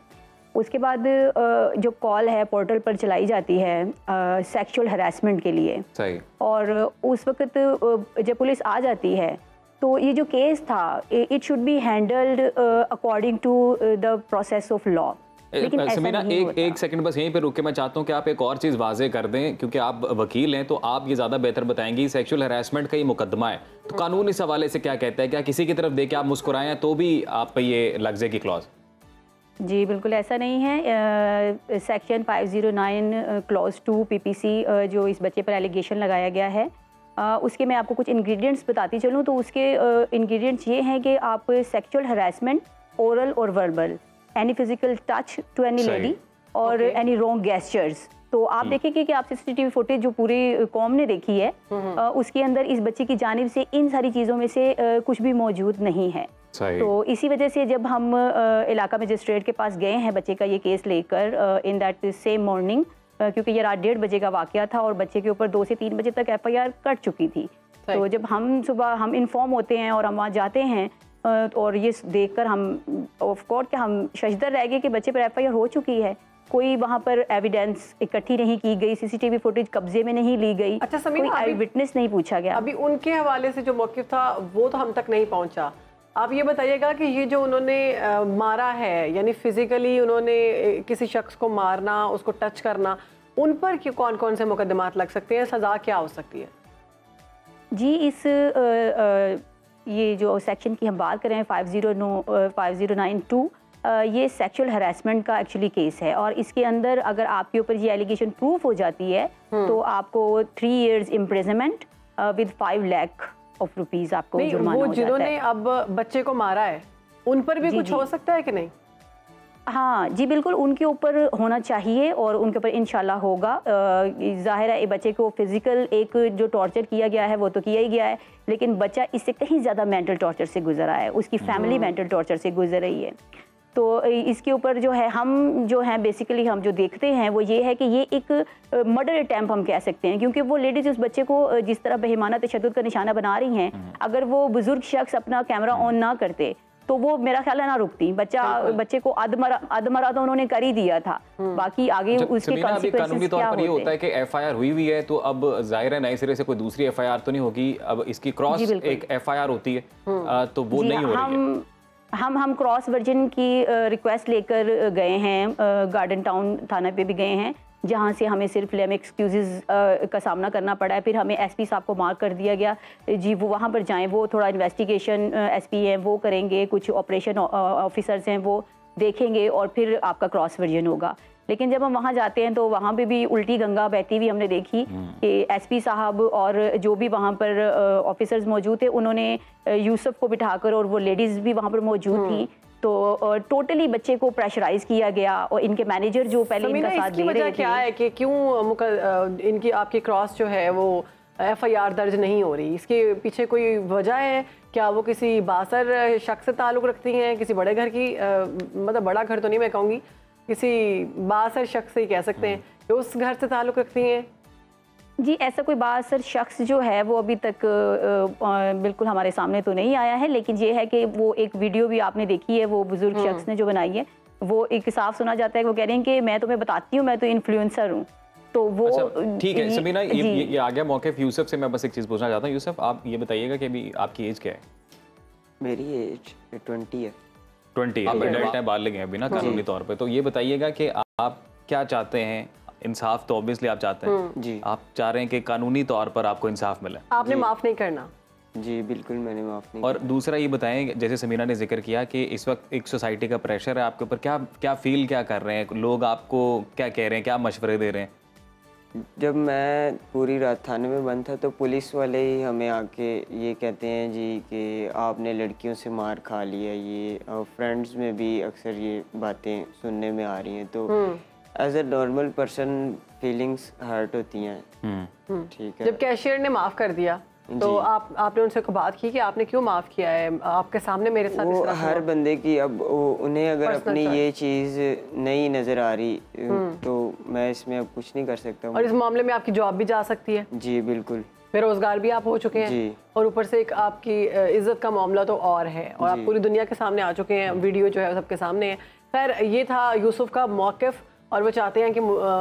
S5: उसके बाद जो कॉल है पोर्टल पर चलाई जाती है सेक्सुअल हरासमेंट के लिए, सही, और उस वक्त जब पुलिस आ जाती है तो ये जो केस था it should be handled according to the process of law. लेकिन
S1: समीना, एक सेकंड बस यहीं पे रुक के मैं चाहता हूँ कि आप एक और चीज़ वाजे कर दें, क्योंकि आप वकील हैं तो आप ये ज़्यादा बेहतर बताएंगी। सेक्सुअल हरासमेंट का ये मुकदमा है तो कानून इस हवाले से क्या कहता है? क्या किसी की तरफ देख के आप मुस्कुराएं तो भी आप पे ये लग जाएगी क्लॉज?
S5: जी बिल्कुल ऐसा नहीं है। सेक्शन 509 क्लॉज 2 PPC जो इस बच्चे पर एलिगेशन लगाया गया है, उसके मैं आपको कुछ इंग्रेडिएंट्स बताती चलूँ तो उसके इंग्रेडिएंट्स ये हैं कि आप सेक्सुअल हरासमेंट, ओरल और verbal, any physical touch to any lady और एनी रॉन्ग गेस्चर्स। तो आप देखेंगे कि आप CCTV फुटेज जो पूरी कौम ने देखी है उसके अंदर इस बच्चे की जानिब से इन सारी चीज़ों में से कुछ भी मौजूद नहीं है। तो इसी वजह से जब हम इलाका मजिस्ट्रेट के पास गए हैं बच्चे का ये केस लेकर इन दैट सेम मॉर्निंग, क्योंकि ये रात 1:30 बजे का वाकया था और बच्चे के ऊपर 2 से 3 बजे तक FIR कट चुकी थी। तो जब हम सुबह हम इन्फॉर्म होते हैं और हम वहाँ जाते हैं और ये देखकर हम ऑफ कोर्ट के हम शजदर रह गए कि बच्चे पर FIR हो चुकी है। कोई वहाँ पर एविडेंस इकट्ठी नहीं की गई, CCTV फुटेज कब्जे में नहीं ली गई,
S2: अच्छा समीना,
S5: कोई आई विटनेस नहीं पूछा गया।
S2: अभी उनके हवाले से जो मौक़िफ़ था वो तो हम तक नहीं पहुँचा। आप ये बताइएगा कि ये जो उन्होंने मारा है, यानी फिजिकली उन्होंने किसी शख्स को मारना, उसको टच करना, उन पर कौन कौन से मुकदमात लग सकते हैं, सज़ा क्या हो सकती है?
S5: जी इस ये जो सेक्शन की हम बात करें 5092 ये सेक्सुअल हरासमेंट का एक्चुअली केस है और इसके अंदर अगर आपके ऊपर ये एलिगेशन प्रूफ हो जाती है तो आपको 3 years imprisonment with 5 lakh of rupees आपको जुर्माना हो जाता है।
S2: जिन्होंने अब बच्चे को मारा है उन पर भी कुछ हो सकता है कि नहीं?
S5: हाँ जी बिल्कुल, उनके ऊपर होना चाहिए और उनके ऊपर इंशाल्लाह होगा। ज़ाहिर है बच्चे को फिजिकल एक जो टॉर्चर किया गया है वो तो किया ही गया है, लेकिन बच्चा इससे कहीं ज़्यादा मेंटल टॉर्चर से गुजरा है, उसकी फैमिली मेंटल टॉर्चर से गुजर रही है। तो इसके ऊपर जो है हम जो हैं बेसिकली हम जो देखते हैं वो ये है कि ये एक मर्डर अटैम्प्ट हम कह सकते हैं, क्योंकि वो लेडीज़ उस बच्चे को जिस तरह बेईमाना तशद्दुद का निशाना बना रही हैं, अगर वो बुजुर्ग शख्स अपना कैमरा ऑन ना करते तो वो मेरा ख्याल है ना रुकती। बच्चे को अधमरा तो उन्होंने कर ही दिया था, बाकी आगे उसके
S1: कानूनी तौर पर ये होता है कि FIR हुई है तो अब जाहिर है नए सिरे से कोई दूसरी FIR तो नहीं होगी, अब इसकी क्रॉस एक FIR होती है तो वो नहीं हो रही है।
S5: हम क्रॉस वर्जन की रिक्वेस्ट लेकर गए हैं, गार्डन टाउन थाना पे भी गए हैं, जहाँ से हमें सिर्फ लेम एक्सक्यूज़ का सामना करना पड़ा है। फिर हमें SP साहब को मार्क कर दिया गया जी वो वहाँ पर जाएं, वो थोड़ा इन्वेस्टिगेशन SP हैं वो करेंगे, कुछ ऑपरेशन ऑफिसर्स हैं वो देखेंगे और फिर आपका क्रॉस वर्जन होगा। लेकिन जब हम वहाँ जाते हैं तो वहाँ पे भी उल्टी गंगा बहती हुई हमने देखी कि SP साहब और जो भी वहाँ पर ऑफिसर्स मौजूद थे उन्होंने यूसुफ को बिठाकर, और वो लेडीज़ भी वहाँ पर मौजूद थी, तो टोटली बच्चे को प्रेशराइज किया गया और इनके मैनेजर जो पहले इनका साथ दे रहे थे।
S2: क्या है कि क्यों इनकी आपकी क्रॉस जो है वो FIR दर्ज नहीं हो रही, इसके पीछे कोई वजह है क्या? वो किसी बासर शख्स से ताल्लुक़ रखती हैं, किसी बड़े घर की मतलब बड़ा घर तो नहीं मैं कहूँगी, किसी बासर शख्स से ही कह सकते हैं कि उस घर से ताल्लुक़ रखती हैं?
S5: जी ऐसा कोई बासर शख्स जो है वो अभी तक बिल्कुल हमारे सामने तो नहीं आया है, लेकिन ये है कि वो एक वीडियो भी आपने देखी है वो बुजुर्ग शख्स ने जो बनाई है, वो एक साफ सुना जाता है कि वो कह रहे हैं कि मैं तुम्हें बताती हूँ मैं तो इन्फ्लुएंसर हूँ। तो वो
S1: ठीक है समीना, ये आ गया मौक़िफ़ यूसुफ से। मैं बस एक चीज़ पूछना चाहता हूँ, यूसुफ आप ये बताइएगा कि अभी आपकी एज क्या है?
S4: मेरी एज 20 है।
S1: 20 आप एडल्ट हैं, बालिग हैं अभी ना कानूनी तौर पे, तो ये बताइएगा कि आप क्या चाहते हैं? इंसाफ तो ऑब्वियसली आप चाहते हैं जी, आप चाह रहे हैं कि कानूनी तौर पर आपको इंसाफ मिले,
S2: आपने माफ़ नहीं करना?
S4: जी बिल्कुल मैंने माफ़ नहीं।
S1: और दूसरा ये बताएं, जैसे समीना ने जिक्र किया कि इस वक्त एक सोसाइटी का प्रेशर है आपके ऊपर, क्या फील क्या कर रहे हैं लोग, आपको क्या कह रहे हैं, क्या मशवरे दे रहे हैं?
S4: जब मैं पूरी रात थाने में बंद था तो पुलिस वाले ही हमें आके ये कहते हैं जी कि आपने लड़कियों से मार खा लिया, ये फ्रेंड्स में भी अक्सर ये बातें सुनने में आ रही हैं। तो as a normal person feelings hurt होती हैं। ठीक है,
S2: जब कैशियर ने माफ़ कर दिया तो आपने उनसे बात की कि आपने क्यों माफ़ किया है, आपके सामने मेरे साथ
S4: वो हर बंदे की अब उन्हें अगर अपनी ये चीज़ नहीं नज़र आ रही तो मैं इसमें अब कुछ नहीं कर सकता हूँ।
S2: और इस मामले में आपकी जॉब भी जा सकती है।
S4: जी बिल्कुल,
S2: बेरोजगार भी आप हो चुके हैं
S4: जी।
S2: और ऊपर से एक आपकी इज्जत का मामला तो और है, और आप पूरी दुनिया के सामने आ चुके हैं, वीडियो जो है सबके सामने है। खैर, ये था यूसुफ का मौक़िफ़ और वो चाहते हैं कि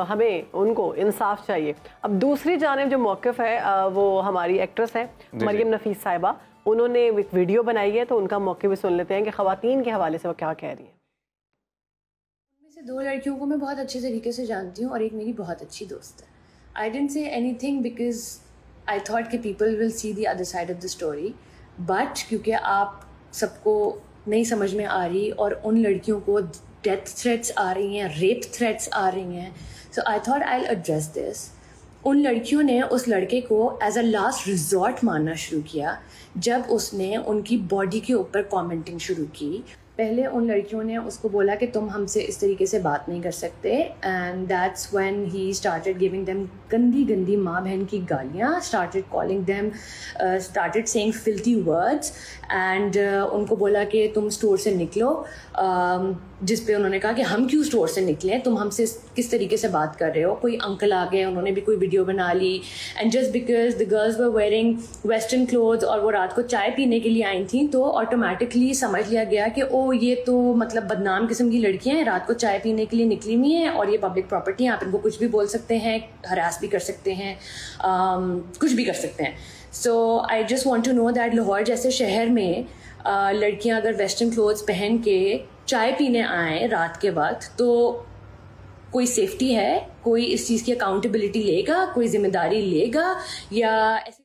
S2: हमें उनको इंसाफ चाहिए। अब दूसरी जानिब जो मौक़िफ़ है वो हमारी एक्ट्रेस है मरियम नफीस साहिबा, उन्होंने एक वीडियो बनाई है, तो उनका मौक़िफ़ भी सुन लेते हैं कि ख़वातीन के हवाले से वो क्या कह रही हैं।
S6: उनमें से 2 लड़कियों को मैं बहुत अच्छे तरीके से जानती हूँ और एक मेरी बहुत अच्छी दोस्त है। I didn't say anything because I thought कि people will see the other side of the story, but क्योंकि आप सबको नहीं समझ में आ रही और उन लड़कियों को डेथ थ्रेट्स आ रही हैं, रेप थ्रेट्स आ रही हैं, so I thought I will address this. उन लड़कियों ने उस लड़के को एज अ लास्ट रिजॉर्ट मानना शुरू किया जब उसने उनकी बॉडी के ऊपर कमेंटिंग शुरू की। पहले उन लड़कियों ने उसको बोला कि तुम हमसे इस तरीके से बात नहीं कर सकते, and that's when he started giving them गंदी गंदी माँ बहन की गालियाँ, started calling them, started saying filthy words, and उनको बोला कि तुम स्टोर से निकलो, जिस पे उन्होंने कहा कि हम क्यों स्टोर से निकलें, तुम हमसे किस तरीके से बात कर रहे हो। कोई अंकल आ गए, उन्होंने भी कोई वीडियो बना ली, and just because the girls were wearing western clothes और वो रात को चाय पीने के लिए आई थी, तो ऑटोमेटिकली समझ लिया गया कि ओ ये तो मतलब बदनाम किस्म की लड़कियां हैं, रात को चाय पीने के लिए निकली हुई हैं और ये पब्लिक प्रॉपर्टी है, आप इनको कुछ भी बोल सकते हैं, हरास भी कर सकते हैं, कुछ भी कर सकते हैं। So I just want to know that Lahore जैसे शहर में लड़कियां अगर वेस्टर्न क्लोथ्स पहन के चाय पीने आए रात के वक्त, तो कोई सेफ्टी है, कोई इस चीज़ की अकाउंटेबिलिटी लेगा, कोई जिम्मेदारी लेगा, या ऐसे?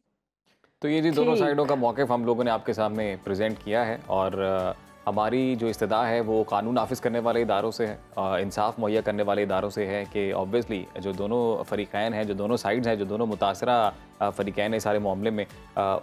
S1: तो ये जी दोनों साइडों का मौक़िफ़ हम लोगों ने आपके सामने प्रेजेंट किया है, और हमारी जो इस्तदा है वो कानून नाफिज करने वाले इदारों से है, इंसाफ मुहैया करने वाले इदारों से है कि ऑब्वियसली जो दोनों फ़रीक़ैन हैं, जो दोनों साइड्स हैं, जो दोनों मुतासरा फ़रीक़ैन इस सारे मामले में,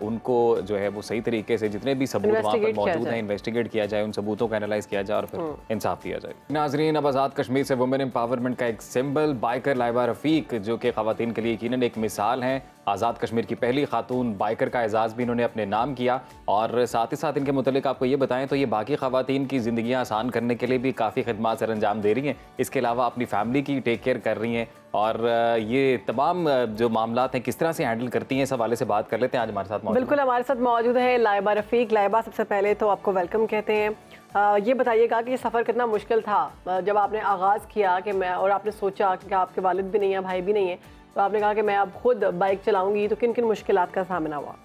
S1: उनको जो है वो सही तरीके से जितने भी सबूत वहाँ पर मौजूद हैं इन्वेस्टिगेट किया जाए, उन सबूतों को एनालाइज़ किया जाए और फिर इंसाफ दिया जाए। नाज़रीन, अब आज़ाद कश्मीर से वुमेन एम्पावरमेंट का एक सिंबल बाइकर लाइबा रफ़ीक, जो कि ख़वातीन के लिए यकीनन एक मिसाल हैं, आज़ाद कश्मीर की पहली खातून बाइकर का एजाज़ भी इन्होंने अपने नाम किया, और साथ ही साथ इनके मुतालिक आपको ये बताएं तो ये बाकी ख़वातीन की ज़िंदगियाँ आसान करने के लिए भी काफ़ी खिदमात सर अंजाम दे रही हैं, इसके अलावा अपनी फैमिली की टेक केयर कर रही हैं, और ये तमाम जो मामलात हैं किस तरह से हैंडल करती हैं, इस हवाले से बात कर लेते हैं। आज हमारे साथ
S2: बिल्कुल हमारे साथ मौजूद है लाइबा रफ़ीक। लाइबा, सबसे पहले तो आपको वेलकम कहते हैं। ये बताइएगा कि ये सफ़र कितना मुश्किल था जब आपने आगाज़ किया कि मैं, और आपने सोचा कि आपके वालिद भी नहीं है, भाई भी नहीं है, तो आपने कहा कि मैं अब खुद बाइक चलाऊंगी, तो किन किन मुश्किलात का सामना हुआ?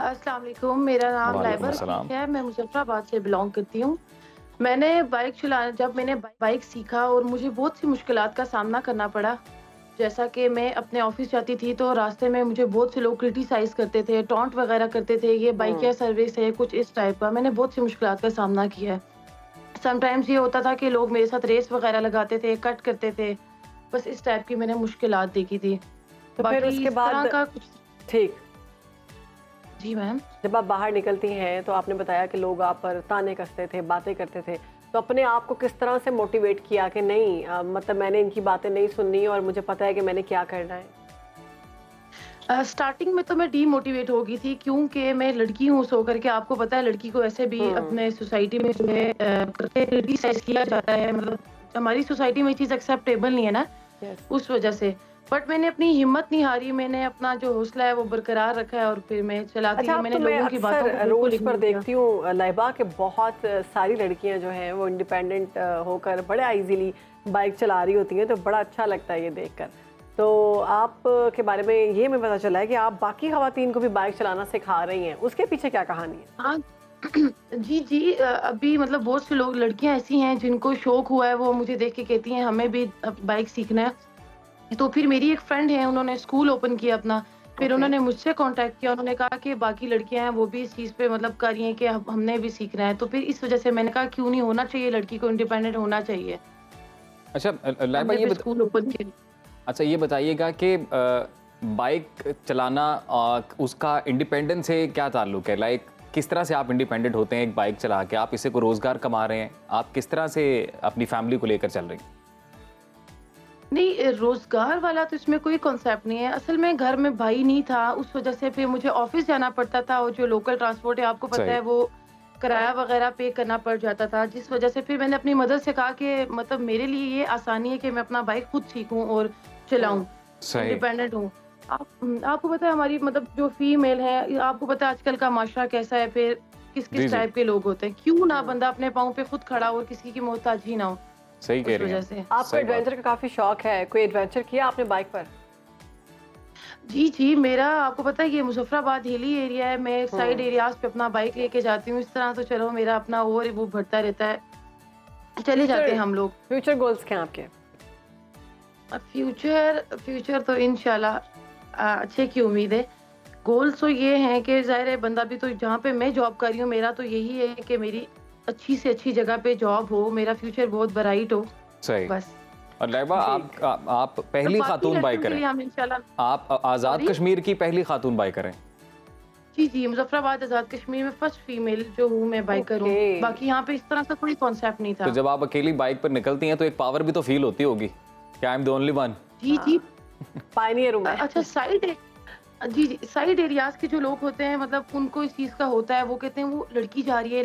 S7: अस्सलाम वालेकुम, मेरा नाम लाइबा रफ़ीक है, मैं मुजफ्फराबाद से बिलोंग करती हूँ। मैंने जब मैंने बाइक सीखा और मुझे बहुत सी मुश्किलात का सामना करना पड़ा, जैसा कि मैं अपने ऑफिस जाती थी तो रास्ते में मुझे बहुत से लोग क्रिटिसाइज़ करते थे, टॉन्ट वगैरह करते थे, ये बाइक क्या सर्विस है, कुछ इस टाइप का। मैंने बहुत सी मुश्किलात का सामना किया है। समटाइम्स ये होता था कि लोग मेरे साथ रेस वगैरह लगाते थे, कट करते थे, बस इस टाइप की मैंने मुश्किलात देखी थी।
S2: तो फिर उसके बाद
S7: का कुछ
S2: ठीक?
S7: जी मैम।
S2: जब आप बाहर निकलती हैं तो आपने बताया कि लोग आप पर ताने कसते थे, बातें करते थे, तो अपने आप को किस तरह से मोटिवेट किया कि नहीं, मतलब मैंने इनकी बातें नहीं सुननी और मुझे पता है कि मैंने क्या करना है?
S7: स्टार्टिंग में तो मैं डीमोटिवेट हो गई थी, क्योंकि मैं लड़की हूँ, सो करके आपको पता है लड़की को ऐसे भी अपने सोसाइटी में जो है क्रिटिसाइज किया जाता है, मतलब हमारी सोसाइटी में ये चीज़ एक्सेप्टेबल नहीं है ना, उस वजह से। बट मैंने अपनी हिम्मत नहीं हारी, मैंने अपना जो हौसला है वो बरकरार रखा है और फिर मैं चलाती रही। मैंने लोगों की बातों को
S2: रोड्स पर देखती हूँ लाइबा के बहुत सारी लड़कियाँ जो हैं वो इंडिपेंडेंट होकर बड़े इजीली बाइक चला रही होती हैं, तो बड़ा अच्छा लगता है ये देखकर। तो आप के बारे में ये हमें पता चला है कि आप बाकी ख़वातीन को भी बाइक चलाना सिखा रही हैं, उसके पीछे क्या कहानी है?
S7: हाँ जी, अभी मतलब बहुत से लोग, लड़कियाँ ऐसी हैं जिनको शौक हुआ है, वो मुझे देख के कहती हैं हमें भी बाइक सीखना है। तो फिर मेरी एक फ्रेंड है, उन्होंने स्कूल ओपन किया अपना, फिर उन्होंने मुझसे कांटेक्ट किया, उन्होंने कहा कि बाकी लड़कियां हैं वो भी इस चीज़ पे मतलब कर रही हैं कि हमने भी सीखना है, तो फिर इस वजह से मैंने कहा क्यों नहीं होना चाहिए, लड़की को इंडिपेंडेंट होना चाहिए।
S1: अच्छा लाइबा, ये
S7: स्कूल ओपन किया।
S1: अच्छा ये बताइएगा कि बाइक चलाना उसका इंडिपेंडेंस से क्या ताल्लुक है? लाइक किस तरह से आप इंडिपेंडेंट होते हैं एक बाइक चला के? आप इससे को रोज़गार कमा रहे हैं, आप किस तरह से अपनी फैमिली को लेकर चल रही हैं?
S7: नहीं, रोजगार वाला तो इसमें कोई कॉन्सेप्ट नहीं है। असल में घर में भाई नहीं था, उस वजह से फिर मुझे ऑफिस जाना पड़ता था और जो लोकल ट्रांसपोर्ट है आपको पता है वो किराया वगैरह पे करना पड़ जाता था, जिस वजह से फिर मैंने अपनी मदर से कहा कि मतलब मेरे लिए ये आसानी है कि मैं अपना बाइक खुद सीखूं और चलाऊं, इंडिपेंडेंट हूँ। आपको पता है हमारी मतलब जो फीमेल है, आपको पता है आजकल का माशरा कैसा है, फिर किस किस टाइप के लोग होते हैं। क्यों ना बंदा अपने पाँव पे खुद खड़ा हो और किसी की मोहताज ही ना हो।
S1: सही कह रही हैं।
S2: आपको एडवेंचर का काफी शौक है, कोई एडवेंचर किया आपने बाइक पर?
S7: जी, मेरा आपको पता है ये मुजफ्फराबाद हिली एरिया है, मैं साइड एरियाज पे अपना बाइक लेके जाती हूँ। इस तरह तो चलो मेरा अपना और वो बढ़ता रहता है, चले जाते हैं हम लोग।
S2: फ्यूचर गोल्स क्या आपके?
S7: फ्यूचर तो इंशाल्लाह अच्छे की उम्मीद है। गोल्स तो ये हैं कि जाहिर है बंदा भी तो जहाँ पे मैं जॉब कर रही हूँ, मेरा तो यही है कि मेरी अच्छी से अच्छी जगह पे जॉब हो, मेरा फ्यूचर बहुत ब्राइट हो।
S1: सही।
S7: बस।
S1: और लाइबा आप पहली खातून बाइकर हैं, आप आज़ाद कश्मीर की पहली खातून बाइकर हैं।
S7: जी, मुजफ्फराबाद आज़ाद कश्मीर में फर्स्ट फीमेल जो हूँ मैं बाइकर हूँ। बाकी यहाँ पे इस तरह का कोई कॉन्सेप्ट नहीं था।
S1: तो जब आप अकेली बाइक पर निकलती हैं तो एक पावर भी तो फील होती होगी कि I am the only one.
S7: जी
S2: पायनियर हूँ मैं।
S7: अच्छा, साइड एरियाज के जो लोग होते हैं मतलब उनको इस चीज का होता है, वो कहते हैं वो लड़की जा रही है,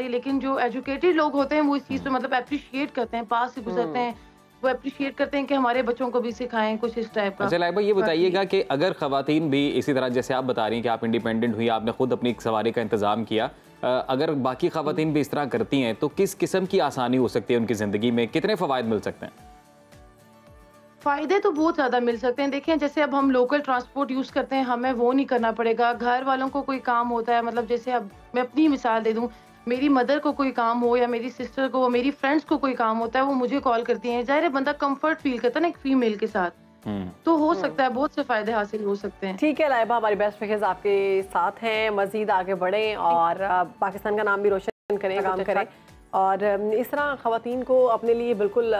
S7: लेकिन जो एजुकेटेड लोग होते हैं वो इस चीज पे मतलब अप्रिशिएट करते हैं, पास से गुजरते हैं, वो अप्रिशिएट करते हैं कि हमारे बच्चों को भी सिखाएं कुछ इस टाइप का।
S1: अच्छा लाइबा, ये बताइएगा कि अगर खवातीन भी इसी तरह जैसे आप बता रही हैं कि आप इंडिपेंडेंट हुई, आपने खुद अपनी सवारी का इंतजाम किया, अगर बाकी खवातीन भी इस तरह करती हैं तो किस किस्म की आसानी हो सकती है उनकी ज़िंदगी में? कितने फ़वाइद मिल सकते हैं?
S7: फायदे तो बहुत ज़्यादा मिल सकते हैं। देखें, जैसे अब हम लोकल ट्रांसपोर्ट यूज़ करते हैं, हमें वो नहीं करना पड़ेगा। घर वालों को कोई काम होता है, मतलब जैसे अब मैं अपनी मिसाल दे दूं, मेरी मदर को कोई काम हो या मेरी सिस्टर को, मेरी फ्रेंड्स को कोई काम होता है, वो मुझे कॉल करती हैं। जाहिर है बंदा कंफर्ट फील करता है ना एक फीमेल के साथ, तो हो सकता है बहुत से फायदे हासिल हो सकते हैं।
S2: ठीक है लाइबा, हमारी बेस्ट विशेस आपके साथ हैं, मजीद आगे बढ़ें और पाकिस्तान का नाम भी रोशन करें, काम करें। और इस तरह ख़वातीन को अपने लिए बिल्कुल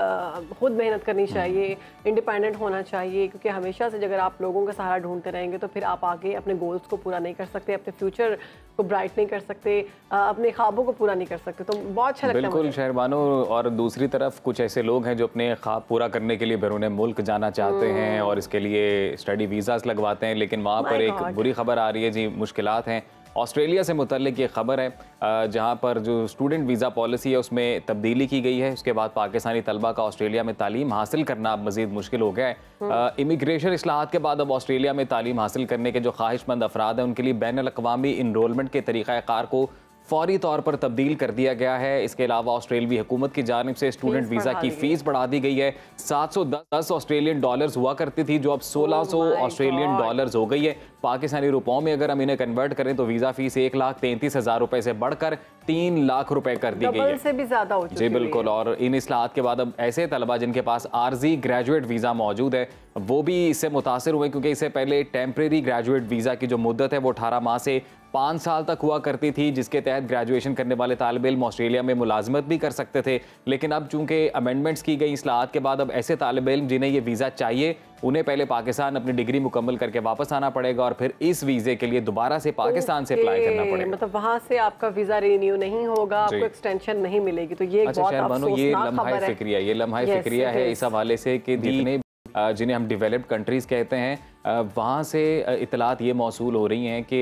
S2: खुद मेहनत करनी चाहिए, इंडिपेंडेंट होना चाहिए, क्योंकि हमेशा से अगर आप लोगों का सहारा ढूंढते रहेंगे तो फिर आप आगे अपने गोल्स को पूरा नहीं कर सकते, अपने फ्यूचर को ब्राइट नहीं कर सकते, अपने ख्वाबों को पूरा नहीं कर सकते। तो बहुत अच्छा लगता है
S1: बिल्कुल शहरबानो। और दूसरी तरफ कुछ ऐसे लोग हैं जो अपने ख्वाब पूरा करने के लिए बैरून मुल्क जाना चाहते हैं और इसके लिए स्टडी वीज़ास लगवाते हैं, लेकिन वहाँ पर एक बुरी खबर आ रही है जी, मुश्किलात हैं। ऑस्ट्रेलिया से मुतल्लिक ये खबर है जहाँ पर जो स्टूडेंट वीज़ा पॉलिसी है उसमें तब्दीली की गई है। उसके बाद पाकिस्तानी तलबा का ऑस्ट्रेलिया में तालीम हासिल करना अब मज़ीद मुश्किल हो गया है। इमिग्रेशन इस्लाहात के बाद अब ऑस्ट्रेलिया में तालीम हासिल करने के जो ख्वाहिशमंद अफराद हैं उनके लिए बैनुल-अक़वामी इनरोलमेंट के तरीक़ाकार को फौरी तौर पर तब्दील कर दिया गया है। इसके अलावा ऑस्ट्रेलियाई हुकूमत की जानिब से स्टूडेंट वीज़ा की फ़ीस बढ़ा दी गई है। 710 ऑस्ट्रेलियन डॉलर्स हुआ करती थी, जो अब 1600 ऑस्ट्रेलियन डॉलर्स हो गई है। पाकिस्तानी रुपयों में अगर हम इन्हें कन्वर्ट करें तो वीज़ा फ़ीस 1,33,000 रुपये से बढ़कर 3 लाख रुपए कर दी गई है,
S2: से भी ज़्यादा हो चुकी है।
S1: जी बिल्कुल। और इन इस्लाहात के बाद अब ऐसे तलबा जिनके पास आर्जी ग्रेजुएट वीज़ा मौजूद है वो भी इससे मुतासिर हुए, क्योंकि इससे पहले टेम्प्रेरी ग्रेजुएट वीज़ा की जो मुद्दत है वो 18 माह से 5 साल तक हुआ करती थी, जिसके तहत ग्रेजुएशन करने वाले तालिब इल्म ऑस्ट्रेलिया में मुलाजमत भी कर सकते थे। लेकिन अब चूंकि अमेंडमेंट्स की गई इस्लाहात के बाद अब ऐसे तालिब इल्म जिन्हें ये वीज़ा चाहिए उन्हें पहले पाकिस्तान अपनी डिग्री मुकम्मल करके वापस आना पड़ेगा और फिर इस वीज़े के लिए दोबारा से पाकिस्तान से अप्लाई करना पड़ेगा।
S2: मतलब वहाँ से आपका वीज़ा रिन्यू नहीं होगा, आपको एक्सटेंशन नहीं मिलेगी। तो ये
S1: अच्छा शहरबानो, ये लम्हा फिक्रिया, ये लम्हा फिक्रिया है इस हवाले से कि जितने जिन्हें हम डेवलप्ड कंट्रीज़ कहते हैं वहाँ से इतलात ये मौसूल हो रही हैं कि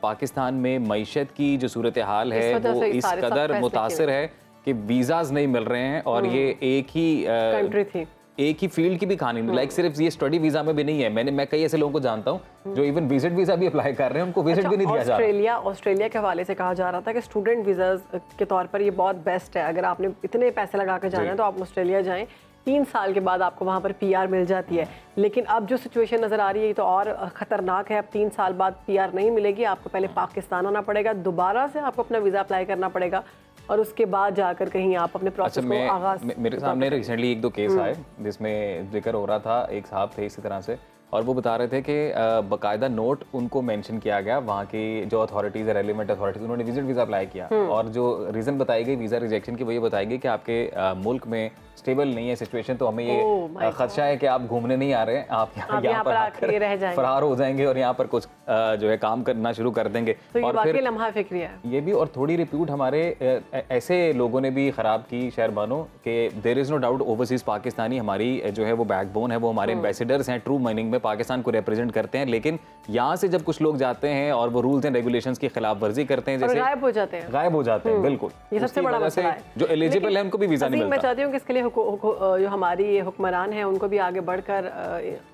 S1: पाकिस्तान में मईशत की जो सूरत हाल है वो इस कदर मुतासिर है कि वीज़ाज नहीं मिल रहे हैं। और ये एक ही कंट्री थी, एक ही फील्ड की भी कहानी नहीं, लाइक सिर्फ ये स्टडी वीज़ा में भी नहीं है। मैं कई ऐसे लोगों को जानता हूँ जो इवन विजिट वीज़ा भी अप्लाई कर रहे हैं, उनको विजिट भी नहीं दिया जा रहा।
S2: ऑस्ट्रेलिया के हवाले से कहा जा रहा था कि स्टूडेंट वीज़ा के तौर पर ये बहुत बेस्ट है। अगर आपने इतने पैसे लगा कर जाना है तो आप ऑस्ट्रेलिया जाएं, 3 साल के बाद आपको वहाँ पर PR मिल जाती है। लेकिन अब जो सिचुएशन नज़र आ रही है तो और ख़तरनाक है। अब 3 साल बाद PR नहीं मिलेगी, आपको पहले पाकिस्तान आना पड़ेगा, दोबारा से आपको अपना वीज़ा अप्लाई करना पड़ेगा और उसके बाद जाकर कहीं आप अपने प्रोसेस को आगाज़।
S1: मेरे सामने रिसेंटली 1-2 केस आए जिसमें जिक्र हो रहा था, एक साहब थे इसी तरह से, और वो बता रहे थे कि बाकायदा नोट उनको मेंशन किया गया, वहाँ की जो अथॉरिटीज़ है, रेलिवेंट अथॉरिटीज़, उन्होंने विजिट वीज़ा अप्लाई किया और जो रीज़न बताई गई वीज़ा रिजेक्शन की वो ये बताई गई कि आपके मुल्क में स्टेबल नहीं है सिचुएशन, तो हमें ये खदशा है कि आप घूमने नहीं आ रहे हैं, आप यहाँ पर आकर
S2: रह जाएंगे,
S1: फरार हो जाएंगे और यहाँ पर कुछ जो है काम करना शुरू कर देंगे।
S2: तो और फिर लम्हा फिक्री है
S1: ये भी, और थोड़ी रिप्यूट हमारे ऐसे लोगों ने भी ख़राब की शहर बानो कि there is no doubt overseas Pakistani हमारी जो है वो बैकबोन है, वो हमारे एम्बेसडर्स हैं, ट्रू मीनिंग में पाकिस्तान को रिप्रेजेंट करते हैं, लेकिन यहाँ से जब कुछ लोग जाते हैं और वो रूल्स एंड रेगुलेशंस की खिलाफ वर्जी करते हैं, जैसे
S2: गायब हो जाते हैं,
S1: बिल्कुल,
S2: ये सबसे बड़ा मसला है।
S1: जो एलिजिबल है उनको भी वीज़ा नहीं मिलता।
S2: मैं चाहती हूँ कि इसके लिए जो हमारी हुक्मरान हैं उनको भी आगे बढ़कर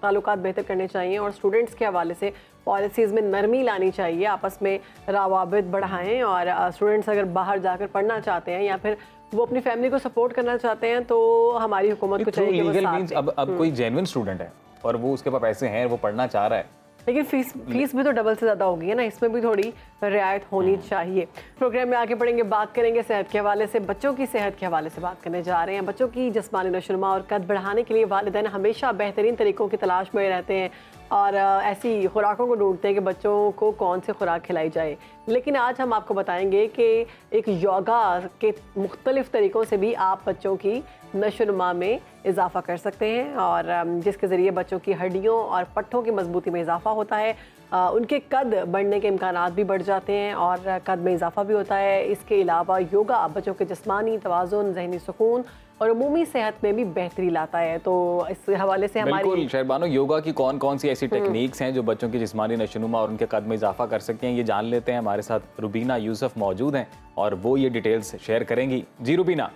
S2: ताल्लुकात बेहतर करने चाहिए और स्टूडेंट्स के हवाले से पॉलिसीज़ में नरमी लानी चाहिए, आपस में रवाबित बढ़ाएं और स्टूडेंट्स अगर बाहर जाकर पढ़ना चाहते हैं या फिर वो अपनी फैमिली को सपोर्ट करना चाहते हैं तो हमारी हुकूमत को चाहिए कि वो साथ दें।
S1: अब कोई जेन्युइन स्टूडेंट है और वो उसके पास पैसे हैं, वो पढ़ना चाह रहा है,
S2: लेकिन फीस भी तो डबल से ज़्यादा होगी है ना, इसमें भी थोड़ी रियायत होनी चाहिए। प्रोग्राम में आगे बढ़ेंगे, बात करेंगे सेहत के हवाले से, बच्चों की सेहत के हवाले से बात करने जा रहे हैं। बच्चों की जिस्मानी नशोनुमा और कद बढ़ाने के लिए वालिदैन हमेशा बेहतरीन तरीकों की तलाश में रहते हैं और ऐसी खुराकों को ढूंढते हैं कि बच्चों को कौन सी खुराक खिलाई जाए। लेकिन आज हम आपको बताएंगे कि एक योगा के मुख्तलिफ तरीक़ों से भी आप बच्चों की नशोनुमा में इजाफ़ा कर सकते हैं और जिसके ज़रिए बच्चों की हड्डियों और पट्ठों की मजबूती में इजाफ़ा होता है, उनके कद बढ़ने के इम्कानात भी बढ़ जाते हैं और कद में इजाफ़ा भी होता है। इसके अलावा योगा बच्चों के जिस्मानी तवाज़ुन, ज़हनी सुकून और उमूमी सेहत में भी बेहतरी लाता है। तो इस हवाले से हमारी
S1: बिल्कुल शहरबानो, योगा की कौन कौन सी ऐसी टेक्निक्स हैं जो बच्चों की जिस्मानी नशोनुमा और उनके कद में इजाफा कर सकते हैं, ये जान लेते हैं। हमारे साथ रुबीना यूसुफ मौजूद हैं और वो ये डिटेल्स शेयर करेंगी। जी रुबीना।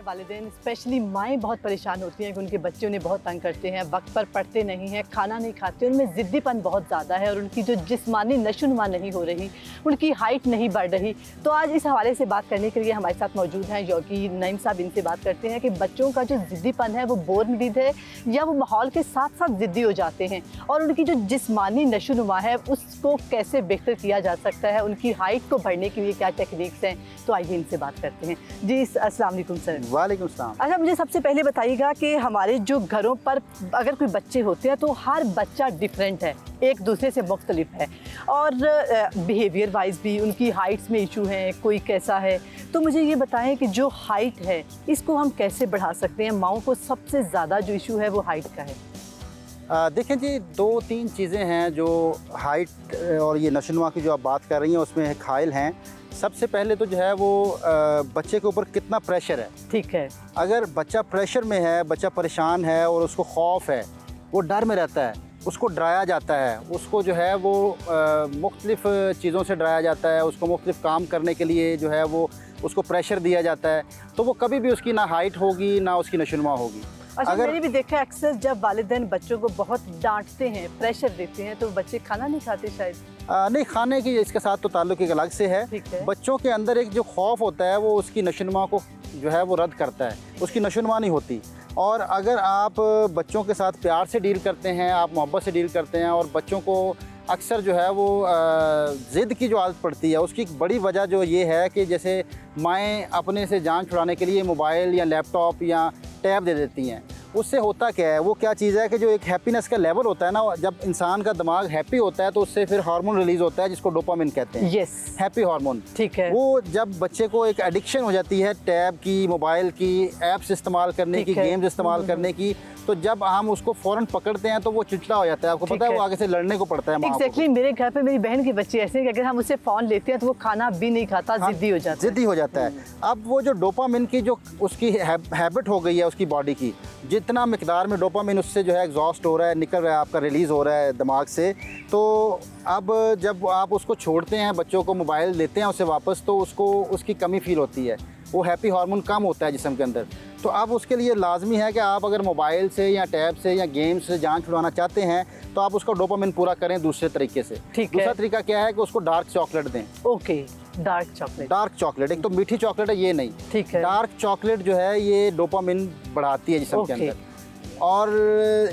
S8: वालिदैन स्पेशली माएँ बहुत परेशान होती हैं कि उनके बच्चे उन्हें बहुत तंग करते हैं, वक्त पर पढ़ते नहीं हैं, खाना नहीं खाते, उनमें ज़िद्दीपन बहुत ज़्यादा है और उनकी जो जिस्मानी नशोनुमा नहीं हो रही, उनकी हाइट नहीं बढ़ रही। तो आज इस हवाले से बात करने के लिए हमारे साथ मौजूद हैं योगी नईम साहब। इनसे बात करते हैं कि बच्चों का जो ज़िद्दीपन है वो बोर्न है या वो माहौल के साथ साथ ज़िद्दी हो जाते हैं और उनकी जो जिस्मानी नशोनुमा है उसको कैसे बेहतर किया जा सकता है, उनकी हाइट को बढ़ने के लिए क्या टेक्निक्स हैं। तो आइए इनसे बात करते हैं। जी अस्सलाम वालेकुम सर।
S9: वालेकुम सलाम।
S8: अच्छा, मुझे सबसे पहले बताइएगा कि हमारे जो घरों पर अगर कोई बच्चे होते हैं तो हर बच्चा डिफरेंट है, एक दूसरे से मुख्तलिफ है और बिहेवियर वाइज भी उनकी हाइट्स में इशू हैं, कोई कैसा है। तो मुझे ये बताएं कि जो हाइट है इसको हम कैसे बढ़ा सकते हैं। माओं को सबसे ज़्यादा जो इशू है वो हाइट का है।
S9: देखें जी, 2-3 चीज़ें हैं जो हाइट और ये नशोनुमा की जो आप बात कर रही हैं उसमें खाइल हैं। सबसे पहले तो जो है वो बच्चे के ऊपर कितना प्रेशर है।
S8: ठीक है,
S9: अगर बच्चा प्रेशर में है, बच्चा परेशान है और उसको खौफ है, वो डर में रहता है, उसको डराया जाता है, उसको जो है वो मुख्तलिफ़ चीज़ों से डराया जाता है, उसको मुख्तलिफ़ काम करने के लिए जो है वो उसको प्रेशर दिया जाता है, तो वो कभी भी उसकी ना हाइट होगी ना उसकी नशोनुमा होगी।
S8: अच्छा, मैंने भी देखा है अक्सर जब वालिदैन बच्चों को बहुत डांटते हैं, प्रेशर देते हैं तो बच्चे खाना नहीं खाते शायद।
S9: नहीं, खाने की इसके साथ तो ताल्लुक एक अलग से है। बच्चों के अंदर एक जो खौफ होता है वो उसकी नशोनुमा को जो है वो रद्द करता है, उसकी नशोनुमा नहीं होती। और अगर आप बच्चों के साथ प्यार से डील करते हैं, आप मोहब्बत से डील करते हैं और बच्चों को अक्सर जो है वो ज़िद की जो आदत पड़ती है, उसकी एक बड़ी वजह जो ये है कि जैसे माएँ अपने से जान छुड़ाने के लिए मोबाइल या लैपटॉप या टैब दे देती हैं। उससे होता क्या है, वो क्या चीज़ है कि जो एक हैप्पीनेस का लेवल होता है ना, जब इंसान का दिमाग हैप्पी होता है तो उससे फिर हार्मोन रिलीज़ होता है जिसको डोपामिन कहते हैं।
S8: Yes,
S9: happy hormone.
S8: ठीक है।
S9: वो जब बच्चे को एक एडिक्शन हो जाती है टैब की, मोबाइल की, ऐप्स इस्तेमाल करने की, गेम्स इस्तेमाल करने की, तो जब हम उसको फ़ौरन पकड़ते हैं तो वो चिड़चिड़ा हो जाता है। आपको पता है वो आगे से लड़ने को पड़ता है।
S8: एग्जैक्टली, मेरे घर पे मेरी बहन के बच्चे ऐसे हैं कि अगर हम उससे फ़ोन लेते हैं तो वो खाना भी नहीं खाता, ज़िद्दी हो जाता है।
S9: ज़िद्दी हो जाता है। अब वो जो डोपामिन की जो उसकी हैबिट हो गई है उसकी बॉडी की, जितना मिकदार में डोपामिन उससे जो है एग्जॉस्ट हो रहा है, निकल रहा है, आपका रिलीज़ हो रहा है दिमाग से, तो अब जब आप उसको छोड़ते हैं, बच्चों को मोबाइल देते हैं उसे वापस, तो उसको उसकी कमी फील होती है, वो हैप्पी हार्मोन कम होता है जिस्म के अंदर। तो अब उसके लिए लाजमी है कि आप अगर मोबाइल से या टैब से या गेम से जान छुड़ाना चाहते हैं तो आप उसका डोपामिन पूरा करें दूसरे तरीके से। दूसरा तरीका क्या है कि उसको डार्क चॉकलेट दें।
S8: Okay, dark chocolate.
S9: Dark chocolate, एक तो मीठी चॉकलेट है, ये नहीं।
S8: ठीक है।
S9: डार्क चॉकलेट जो है ये डोपामिन बढ़ाती है जिस्म के अंदर। और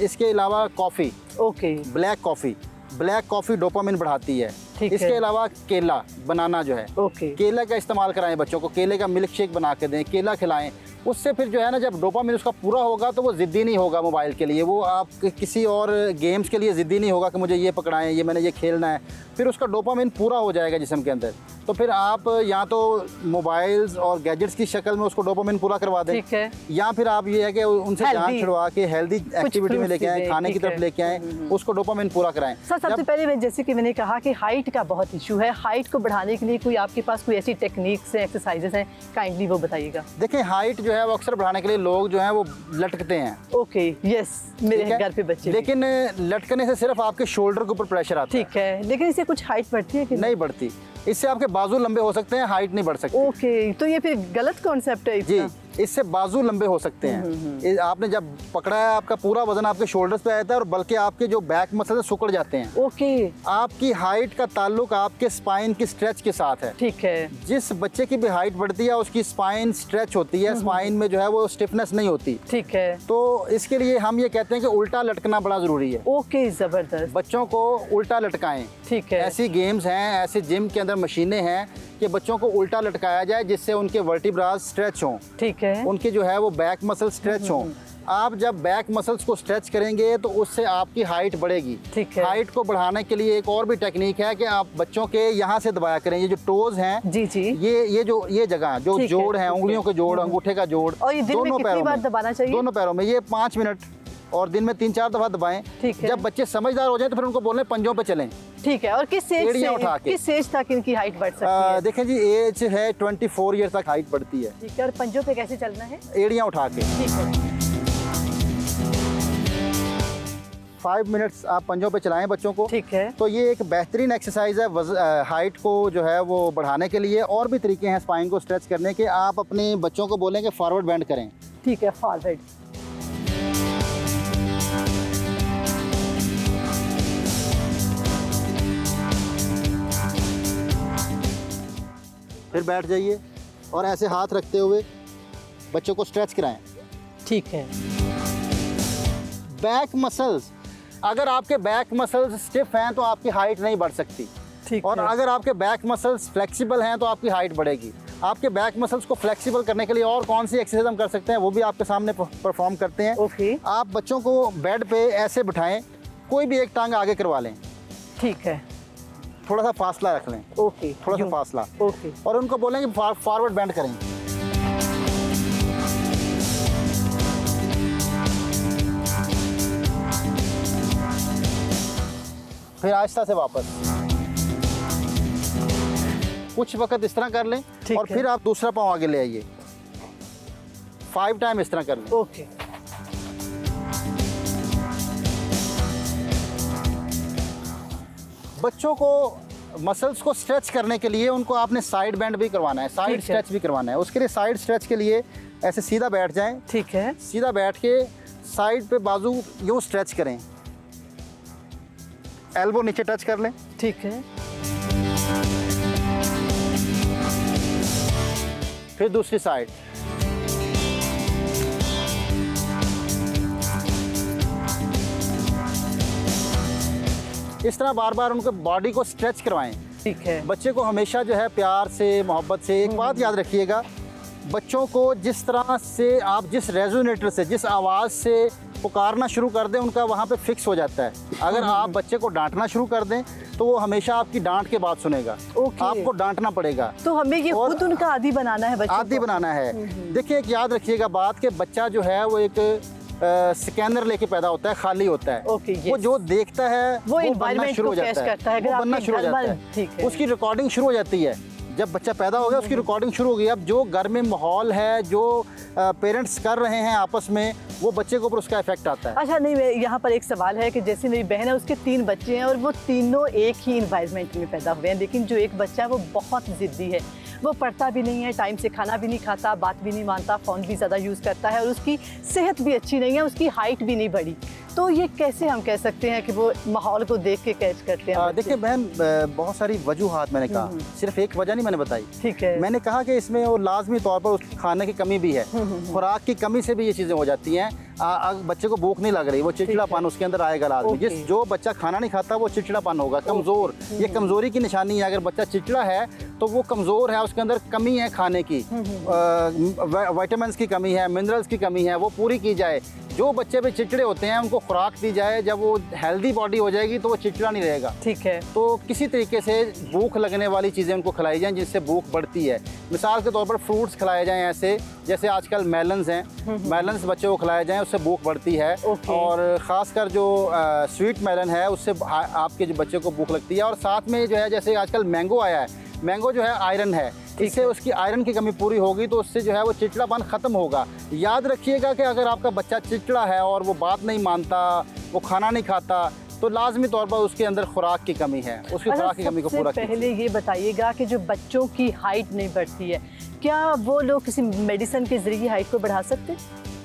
S9: इसके अलावा coffee,
S8: okay,
S9: black coffee, black coffee dopamine बढ़ाती है। इसके अलावा केला, बनाना जो है,
S8: ओके,
S9: केला का इस्तेमाल कराएं बच्चों को, केले का मिल्क शेक बना के दें, केला खिलाएं, उससे फिर जो है ना, जब डोपामिन उसका पूरा होगा तो वो ज़िद्दी नहीं होगा मोबाइल के लिए, वो आप किसी और गेम्स के लिए ज़िद्दी नहीं होगा कि मुझे ये पकड़ाएं, ये मैंने ये खेलना है। फिर उसका डोपामिन पूरा हो जाएगा जिस्म के अंदर। तो फिर आप या तो मोबाइल्स और गैजेट्स की शक्ल में उसको डोपामिन पूरा करवा दें, ठीक है, या फिर आप ये है कि उनसे जान छुड़वा के हेल्दी एक्टिविटी में लेके आए, खाने की तरफ लेके आए, उसको डोपामिन पूरा कराएं।
S8: सर सबसे पहले जैसे कि मैंने कहा कि हाइट का बहुत इशू है, हाइट को बढ़ाने के लिए कोई आपके पास कोई ऐसी टेक्निक्स हैं, एक्सरसाइजेस हैं, काइंडली वो बताइएगा।
S9: देखिए हाइट जो है वो अक्सर बढ़ाने के लिए लोग जो है वो लटकते हैं।
S8: ओके, यस, मेरे घर पे बच्चे,
S9: लेकिन लटकने से सिर्फ आपके शोल्डर के ऊपर प्रेशर आता है,
S8: ठीक है, लेकिन इससे कुछ हाइट बढ़ती है कि
S9: नहीं बढ़ती। इससे आपके बाजू लंबे हो सकते हैं, हाइट नहीं बढ़ सकती।
S8: ओके, तो ये फिर गलत कॉन्सेप्ट है
S9: जी। इससे बाजू लंबे हो सकते हैं। आपने जब पकड़ा है, आपका पूरा वजन आपके शोल्डर्स पे आता है और बल्कि आपके जो बैक मसल सिकुड़ जाते हैं।
S8: ओके,
S9: आपकी हाइट का ताल्लुक आपके स्पाइन की स्ट्रेच के साथ है,
S8: ठीक है।
S9: जिस बच्चे की भी हाइट बढ़ती है उसकी स्पाइन स्ट्रेच होती है, स्पाइन में जो है वो स्टिफनेस नहीं होती,
S8: ठीक है।
S9: तो इसके लिए हम ये कहते हैं कि उल्टा लटकना बड़ा जरूरी है।
S8: ओके, जबरदस्त।
S9: बच्चों को उल्टा लटकाएं,
S8: ठीक है।
S9: ऐसी गेम्स हैं, ऐसे जिम के अंदर मशीनें हैं कि बच्चों को उल्टा लटकाया जाए जिससे उनके वर्टिब्रास स्ट्रेच हों,
S8: ठीक है,
S9: उनके जो है वो बैक मसल स्ट्रेच हों। आप जब बैक मसल्स को स्ट्रेच करेंगे तो उससे आपकी हाइट बढ़ेगी,
S8: ठीक है।
S9: हाइट को बढ़ाने के लिए एक और भी टेक्निक है कि आप बच्चों के यहाँ से दबाया करें, ये जो टोज हैं,
S8: जी जी,
S9: ये जगह जो जोड़ है, उंगलियों के जोड़, अंगूठे का जोड़,
S8: और ये दिन में कितनी बार दबाना चाहिए?
S9: दोनों पैरों में, ये 5 मिनट और दिन में 3-4 दफा दबाएं।
S8: ठीक है।
S9: जब बच्चे समझदार हो जाए तो फिर उनको बोलने पंजों पे चलें,
S8: ठीक है। और किस एज तक इनकी हाइट बढ़ सकती है?
S9: देखें जी, एज है 24 ईयर तक हाइट बढ़ती है।
S8: ठीक है। और पंजों पे कैसे चलना है?
S9: एड़ियाँ उठा के।
S8: ठीक है।
S9: 5 मिनट्स आप पंजों पे चलाएं बच्चों को,
S8: ठीक है।
S9: तो ये एक बेहतरीन एक्सरसाइज है हाइट को जो है वो बढ़ाने के लिए। और भी तरीके हैं स्पाइन को स्ट्रेच करने के। आप अपने बच्चों को बोलें कि फॉरवर्ड बेंड करें,
S8: ठीक है, फॉरवर्ड,
S9: फिर बैठ जाइए और ऐसे हाथ रखते हुए बच्चों को स्ट्रेच कराएं,
S8: ठीक है।
S9: बैक मसल्स, अगर आपके बैक मसल्स स्टिफ हैं तो आपकी हाइट नहीं बढ़ सकती,
S8: ठीक
S9: और
S8: है।
S9: अगर आपके बैक मसल्स फ्लेक्सिबल हैं तो आपकी हाइट बढ़ेगी। आपके बैक मसल्स को फ्लेक्सिबल करने के लिए और कौन सी एक्सरसाइज हम कर सकते हैं वो भी आपके सामने परफॉर्म करते हैं।
S8: ओके।
S9: आप बच्चों को बेड पे ऐसे बिठाएं, कोई भी एक टांग आगे करवा लें,
S8: ठीक है,
S9: थोड़ा सा फासला रख लें,
S8: ओके,
S9: थोड़ा सा फासला,
S8: ओके,
S9: और उनको बोलें कि फॉरवर्ड बेंड करें। फिर आहिस्ता से वापस कुछ वक्त इस तरह कर लें, और फिर आप दूसरा पाँव आगे ले आइए, 5 टाइम इस तरह कर लें।
S8: ओके।
S9: बच्चों को मसल्स को स्ट्रेच करने के लिए उनको आपने साइड बेंड भी करवाना है, साइड स्ट्रेच भी करवाना है। उसके लिए साइड स्ट्रेच के लिए ऐसे सीधा बैठ जाएं,
S8: ठीक है,
S9: सीधा बैठ के साइड पे बाजू यूं स्ट्रेच करें, एल्बो नीचे टच कर लें,
S8: ठीक है।
S9: फिर दूसरी साइड, इस तरह बार बार उनको बॉडी को स्ट्रेच करवाएं,
S8: ठीक है।
S9: बच्चे को हमेशा जो है प्यार से, मोहब्बत से, एक बात याद रखिएगा, बच्चों को जिस तरह से आप जिस रेजोनेटर से, जिस आवाज़ से पुकारना शुरू कर दें, उनका वहाँ पे फिक्स हो जाता है। अगर आप बच्चे को डांटना शुरू कर दें तो वो हमेशा आपकी डांट के बात सुनेगा। आपको डांटना पड़ेगा।
S8: तो हमें ये खुद उनका आदी बनाना है, बच्चों
S9: आदी बनाना है। देखिए, एक याद रखिएगा बात कि बच्चा जो है वो एक स्कैनर लेके पैदा होता है, खाली होता है। वो जो देखता है वो बनना शुरू हो जाता है, वो बनना शुरू हो जाता है, उसकी रिकॉर्डिंग शुरू हो जाती है। जब बच्चा पैदा हो गया उसकी रिकॉर्डिंग शुरू हो गई। अब जो घर में माहौल है, जो पेरेंट्स कर रहे हैं आपस में, वो बच्चे के ऊपर उसका इफेक्ट आता है।
S8: अच्छा, नहीं, यहाँ पर एक सवाल है कि जैसे मेरी बहन है, उसके 3 बच्चे हैं और वो तीनों एक ही इन्वायरमेंट में पैदा हुए हैं, लेकिन जो एक बच्चा है वो बहुत ज़िद्दी है, वो पढ़ता भी नहीं है, टाइम से खाना भी नहीं खाता, बात भी नहीं मानता, फ़ोन भी ज़्यादा यूज़ करता है और उसकी सेहत भी अच्छी नहीं है, उसकी हाइट भी नहीं बढ़ी। तो ये कैसे हम कह सकते हैं कि वो माहौल को देख के कैच करते हैं?
S9: देखिए बहन, बहुत सारी वजूहात मैंने कहा, सिर्फ एक वजह नहीं मैंने बताई।
S8: ठीक है।
S9: मैंने कहा कि इसमें वो लाजमी तौर पर उसकी खाने की कमी भी है, खुराक की कमी से भी ये चीज़ें हो जाती हैं। बच्चे को भूख नहीं लग रही, वो चिड़चिड़ापन उसके अंदर आएगा लाजमी। जो बच्चा खाना नहीं खाता वो चिड़चिड़ापन होगा, कमज़ोर, ये कमज़ोरी की निशानी है। अगर बच्चा चिड़चिड़ा है तो वो कमज़ोर है, उसके अंदर कमी है खाने की, विटामिन्स की कमी है, मिनरल्स की कमी है, वो पूरी की जाए। जो बच्चे भी चिड़चिड़े होते हैं उनको खुराक दी जाए, जब वो हेल्दी बॉडी हो जाएगी तो वो चिड़चिड़ा नहीं रहेगा।
S8: ठीक है।
S9: तो किसी तरीके से भूख लगने वाली चीज़ें उनको खिलाई जाएं जिससे भूख बढ़ती है। मिसाल के तौर पर फ्रूट्स खिलाए जाएं, ऐसे जैसे आजकल मेलन्स हैं, मेलन्स बच्चों को खिलाए जाएं, उससे भूख बढ़ती है। और ख़ासकर जो स्वीट मेलन है उससे आपके जो बच्चे को भूख लगती है। और साथ में जो है जैसे आजकल मैंगो आया है, मैंगो जो है आयरन है, इससे उसकी आयरन की कमी पूरी होगी तो उससे जो है वो चिड़चिड़ापन ख़त्म होगा। याद रखिएगा कि अगर आपका बच्चा चिड़चिड़ा है और वो बात नहीं मानता, वो खाना नहीं खाता, तो लाजमी तौर पर उसके अंदर खुराक की कमी है, उसकी खुराक की कमी को पूरा कीजिए।
S8: पहले ये बताइएगा कि जो बच्चों की हाइट नहीं बढ़ती है, क्या वो लोग किसी मेडिसिन के ज़रिए हाइट को बढ़ा सकते हैं?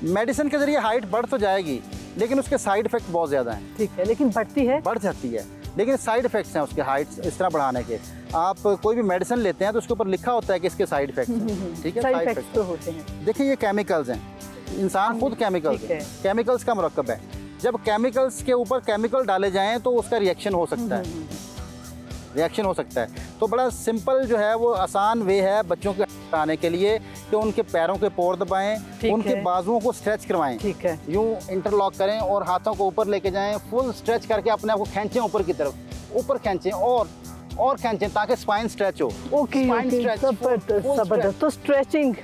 S9: मेडिसिन के ज़रिए हाइट बढ़ तो जाएगी लेकिन उसके साइड इफ़ेक्ट बहुत ज़्यादा हैं।
S8: ठीक है, लेकिन बढ़ती है?
S9: बढ़ जाती है, लेकिन साइड इफ़ेक्ट्स हैं उसके हाइट इस तरह बढ़ाने के। आप कोई भी मेडिसिन लेते हैं तो उसके ऊपर लिखा होता है कि इसके साइड इफ़ेक्ट्स हैं। ठीक है,
S8: साइड इफ़ेक्ट्स तो होते हैं।
S9: देखिए ये केमिकल्स हैं, इंसान खुद केमिकल्स है, केमिकल्स का मरकब है। जब केमिकल्स के ऊपर केमिकल डाले जाएं तो उसका रिएक्शन हो सकता है, रिएक्शन हो सकता है। तो बड़ा सिंपल जो है वो आसान वे है बच्चों के आने के लिए कि उनके पैरों के पोर दबाएं, उनके बाजुओं को स्ट्रेच करवाएं।
S8: ठीक है,
S9: यूं इंटरलॉक करें और हाथों को ऊपर लेके जाएं, फुल स्ट्रेच करके अपने आप को खींचें ऊपर की तरफ, ऊपर खींचें और खींचें ताकि स्पाइन स्ट्रेच हो।
S8: ओके, जबरदस्त। तो stretching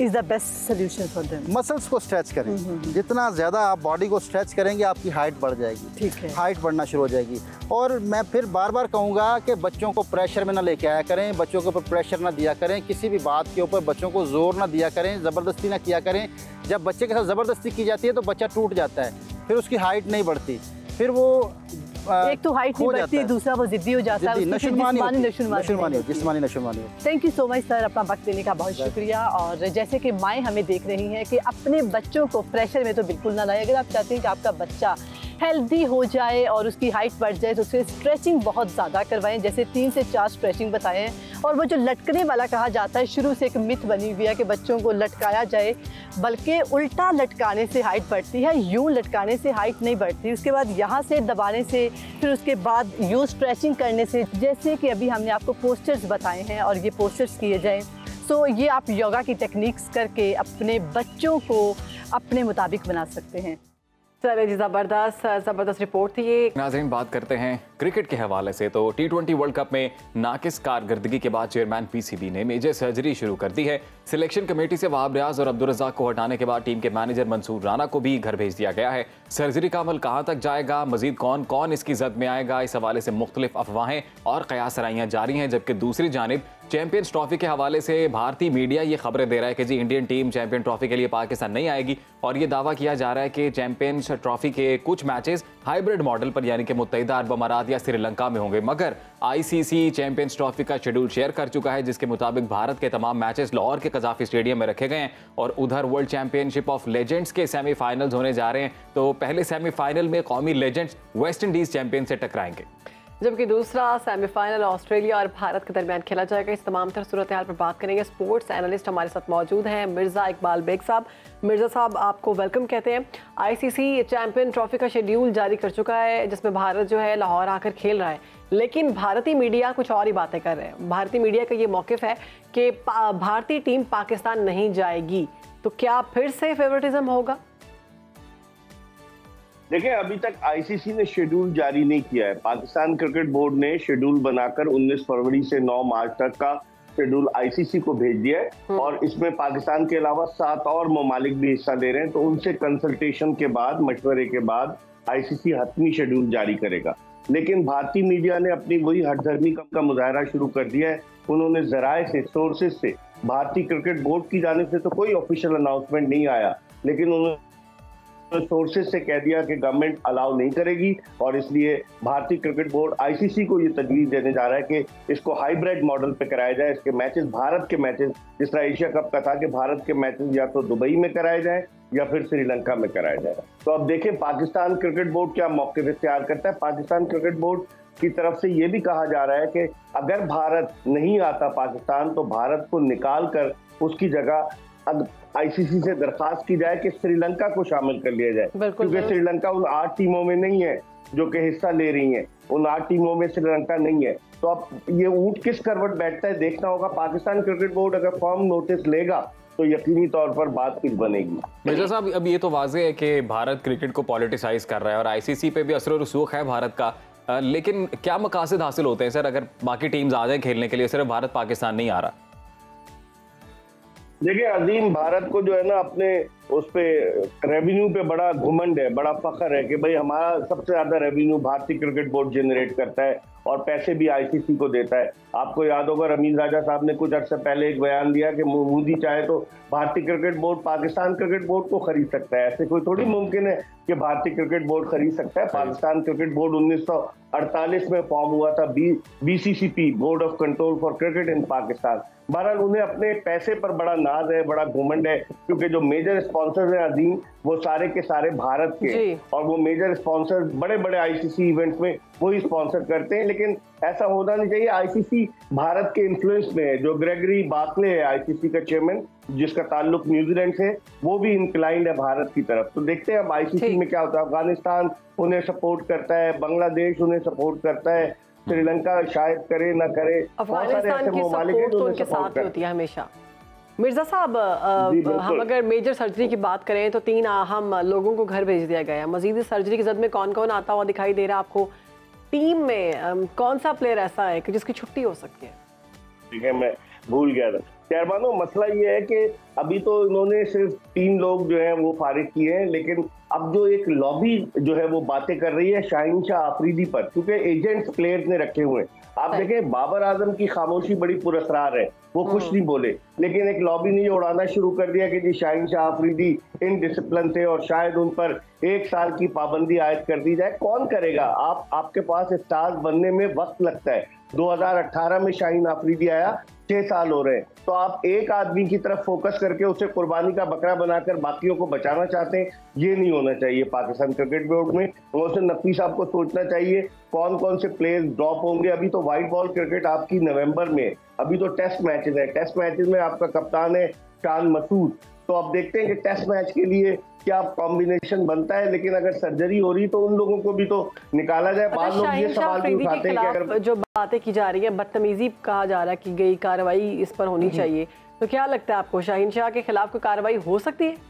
S8: is the best solution for them.
S9: Muscles को स्ट्रेच करें, जितना ज़्यादा आप बॉडी को स्ट्रेच करेंगे आपकी हाइट बढ़ जाएगी।
S8: ठीक है,
S9: हाइट बढ़ना शुरू हो जाएगी। और मैं फिर बार बार कहूँगा कि बच्चों को प्रेशर में ना लेके आया करें, बच्चों के ऊपर प्रेशर ना दिया करें, किसी भी बात के ऊपर बच्चों को जोर ना दिया करें, ज़बरदस्ती ना किया करें। जब बच्चे के साथ ज़बरदस्ती की जाती है तो बच्चा टूट जाता है, फिर उसकी हाइट नहीं बढ़ती, फिर वो
S8: एक तो हाइट नहीं बढ़ती, दूसरा वो जिद्दी हो जाता है,
S9: जिस्मानी
S8: नशुनवानी। Thank you so much sir, अपना वक्त देने का बहुत शुक्रिया। और जैसे कि माएँ हमें देख रही हैं कि अपने बच्चों को प्रेशर में तो बिल्कुल ना लाएं। अगर आप चाहते हैं कि आपका बच्चा हेल्दी हो जाए और उसकी हाइट बढ़ जाए तो उससे स्ट्रेचिंग बहुत ज़्यादा करवाएं, जैसे 3 से 4 स्ट्रेचिंग बताएं हैं। और वो जो लटकने वाला कहा जाता है, शुरू से एक मिथ बनी हुई है कि बच्चों को लटकाया जाए, बल्कि उल्टा लटकाने से हाइट बढ़ती है, यूँ लटकाने से हाइट नहीं बढ़ती। उसके बाद यहाँ से दबाने से, फिर उसके बाद यूँ स्ट्रेचिंग करने से, जैसे कि अभी हमने आपको पोस्चर्स बताए हैं और ये पोस्चर्स किए जाएँ। तो ये आप योगा की टेक्निक्स करके अपने बच्चों को अपने मुताबिक बना सकते हैं।
S2: चलिए जी, ज़बरदस्त रिपोर्ट थी ये।
S1: नाज़रीन, बात करते हैं क्रिकेट के हवाले से। तो T20 वर्ल्ड कप में नाकिस कारकर्दगी के बाद चेयरमैन PCB ने मेजर सर्जरी शुरू कर दी है। सिलेक्शन कमेटी से वहाब रियाज और अब्दुल रज़ाक को हटाने के बाद टीम के मैनेजर मंसूर राना को भी घर भेज दिया गया है। सर्जरी का अमल कहाँ तक जाएगा, मजीद कौन कौन इसकी जद में आएगा, इस हवाले से मुख्तलिफ अफवाहें और कयासराइयाँ जारी हैं। जबकि दूसरी जानिब चैंपियंस ट्रॉफी के हवाले से भारतीय मीडिया ये खबरें दे रहा है कि जी इंडियन टीम चैंपियन ट्रॉफी के लिए पाकिस्तान नहीं आएगी। और ये दावा किया जा रहा है कि चैंपियंस ट्रॉफी के कुछ मैचेस हाइब्रिड मॉडल पर यानी कि मुत्तहिदा अरब अमारात या श्रीलंका में होंगे। मगर ICC चैंपियंस ट्रॉफी का शेड्यूल शेयर कर चुका है, जिसके मुताबिक भारत के तमाम मैचेस लाहौर के कजाफी स्टेडियम में रखे गए हैं। और उधर वर्ल्ड चैंपियनशिप ऑफ लेजेंड्स के सेमीफाइनल्स होने जा रहे हैं। तो पहले सेमीफाइनल में कौमी लेजेंड्स वेस्ट इंडीज चैंपियन से टकराएंगे,
S2: जबकि दूसरा सेमीफाइनल ऑस्ट्रेलिया और भारत के दरमियान खेला जाएगा। इस तमाम तरह सूरत हाल पर बात करेंगे। स्पोर्ट्स एनालिस्ट हमारे साथ मौजूद हैं मिर्ज़ा इकबाल बेग साहब। मिर्ज़ा साहब, आपको वेलकम कहते हैं। ICC चैंपियन ट्रॉफी का शेड्यूल जारी कर चुका है, जिसमें भारत जो है लाहौर आकर खेल रहा है, लेकिन भारतीय मीडिया कुछ और ही बातें कर रहे हैं। भारतीय मीडिया का ये मौक़िफ़ है कि भारतीय टीम पाकिस्तान नहीं जाएगी, तो क्या फिर से फेवरेटिज्म होगा?
S10: देखिए, अभी तक ICC ने शेड्यूल जारी नहीं किया है। पाकिस्तान क्रिकेट बोर्ड ने शेड्यूल बनाकर 19 फरवरी से 9 मार्च तक का शेड्यूल ICC को भेज दिया है और इसमें पाकिस्तान के अलावा 7 और ममालिक भी हिस्सा ले रहे हैं। तो उनसे कंसल्टेशन के बाद, मशवरे के बाद ICC हतमी शेड्यूल जारी करेगा। लेकिन भारतीय मीडिया ने अपनी वही हठधर्मी का मुजाहरा शुरू कर दिया है। उन्होंने ज़राए से, सोर्सेज से, भारतीय क्रिकेट बोर्ड की जानिब से तो कोई ऑफिशियल अनाउंसमेंट नहीं आया, लेकिन उन्होंने सोर्सेज से कह दिया कि गवर्नमेंट अलाउ नहीं करेगी और इसलिए भारतीय क्रिकेट बोर्ड ICC को ये तजवीज़ देने जा रहा है कि इसको हाइब्रिड मॉडल पे कराया जाए। इसके मैचेस, भारत के मैचेस, जिस तरह एशिया कप का था कि भारत के मैचेस या तो दुबई में कराए जाए या फिर श्रीलंका में कराया जाए। तो अब देखें पाकिस्तान क्रिकेट बोर्ड क्या मौक़िफ़ इख्तियार करता है। पाकिस्तान क्रिकेट बोर्ड की तरफ से ये भी कहा जा रहा है कि अगर भारत नहीं आता पाकिस्तान, तो भारत को निकाल कर उसकी जगह आईसीसी से दरखास्त की जाए कि श्रीलंका को शामिल कर लिया जाए, क्योंकि श्रीलंका उन 8 टीमों में नहीं है जो कि हिस्सा ले रही हैं, उन 8 टीमों में श्रीलंका नहीं है। तो अब ये ऊंट किस करवट बैठता है देखना होगा। पाकिस्तान क्रिकेट बोर्ड अगर फॉर्म नोटिस लेगा तो यकीनी तौर पर बात कुछ बनेगी।
S1: मिर्जा साहब, अब ये तो वाज़ेह है कि भारत क्रिकेट को पॉलिटिसाइज कर रहा है और आईसीसी पे भी असर और रसूख है भारत का, लेकिन क्या मकासद हासिल होते हैं सर अगर बाकी टीम्स आ जाए खेलने के लिए, सिर्फ भारत पाकिस्तान नहीं आ रहा?
S10: देखिए अजीम, भारत को जो है ना अपने उस पे रेवेन्यू पे बड़ा घुमंड है, बड़ा फख्र है कि भाई हमारा सबसे ज्यादा रेवेन्यू भारतीय क्रिकेट बोर्ड जनरेट करता है और पैसे भी आईसीसी को देता है। आपको याद होगा रमीज राजा साहब ने कुछ अर्से पहले एक बयान दिया कि मोदी चाहे तो भारतीय cricket board Pakistan cricket board को खरीद सकता है। ऐसे कोई थोड़ी मुमकिन है कि भारतीय क्रिकेट बोर्ड खरीद सकता है। पाकिस्तान क्रिकेट बोर्ड 1948 में फॉर्म हुआ था, BCCP, board of control for cricket in Pakistan. बहरहाल उन्हें अपने पैसे पर बड़ा नाज है, बड़ा घुमंड है, क्योंकि जो मेजर स्पॉन्सर्स हैं अजीम वो सारे के सारे भारत के, और वो मेजर स्पॉन्सर्स बड़े बड़े आईसीसी इवेंट्स में वही स्पॉन्सर करते हैं। लेकिन ऐसा होना नहीं चाहिए। आईसीसी भारत के इन्फ्लुएंस में है। जो ग्रेगरी बार्कले है आईसीसी का चेयरमैन, जिसका ताल्लुक न्यूजीलैंड से, वो भी इंक्लाइंड है भारत की तरफ। तो देखते हैं अब आईसीसी में क्या होता है। अफगानिस्तान उन्हें सपोर्ट करता है, बांग्लादेश उन्हें सपोर्ट करता है, श्रीलंका शायद करे ना करे,
S2: अफगानिस्तान की सपोर्ट तो उनके साथ होती है हमेशा। मिर्जा साहब, हम अगर मेजर सर्जरी की बात करें तो 3 अहम लोगों को घर भेज दिया गया है। मजीद सर्जरी की जद में कौन कौन आता हुआ दिखाई दे रहा है आपको? टीम में कौन सा प्लेयर ऐसा है कि जिसकी छुट्टी हो सकती है?
S10: ठीक है, मैं भूल गया था। चेयरमानो, मसला ये है कि अभी तो इन्होंने सिर्फ 3 लोग जो हैं वो फारिग किए हैं, लेकिन अब जो एक लॉबी जो है वो बातें कर रही है शाहीन शाह आफरीदी पर, क्योंकि एजेंट्स प्लेयर्स ने रखे हुए हैं। आप देखें बाबर आजम की खामोशी बड़ी पुरस्कार है, वो कुछ नहीं बोले, लेकिन एक लॉबी ने ये उड़ाना शुरू कर दिया कि जी शाहीन शाह आफरीदी इनडिसिप्लिन थे और शायद उन पर 1 साल की पाबंदी आयद कर दी जाए। कौन करेगा? आपके पास स्टार्स बनने में वक्त लगता है। 2018 में शाहीन आफरीदी आया, 6 साल हो रहे हैं। तो आप एक आदमी की तरफ फोकस करके उसे कुर्बानी का बकरा बनाकर बाकियों को बचाना चाहते हैं। ये नहीं होना चाहिए पाकिस्तान क्रिकेट बोर्ड में। उसे नकवी साहब को सोचना चाहिए कौन कौन से प्लेयर्स ड्रॉप होंगे। अभी तो व्हाइट बॉल क्रिकेट आपकी नवंबर में, अभी तो टेस्ट मैचेस है। टेस्ट मैचेस में आपका कप्तान है शान मसूद। तो अब देखते हैं कि टेस्ट मैच के लिए क्या कॉम्बिनेशन बनता है। लेकिन अगर सर्जरी हो रही तो उन लोगों को भी तो निकाला जाए। बाद लोग ये सवाल भी उठाते हैं कि अगर
S2: जो बातें की जा रही है, बदतमीजी कहा जा रहा है कि गई कार्रवाई इस पर होनी चाहिए, तो क्या लगता है आपको शाहीन शाह के खिलाफ कोई कार्रवाई हो सकती है?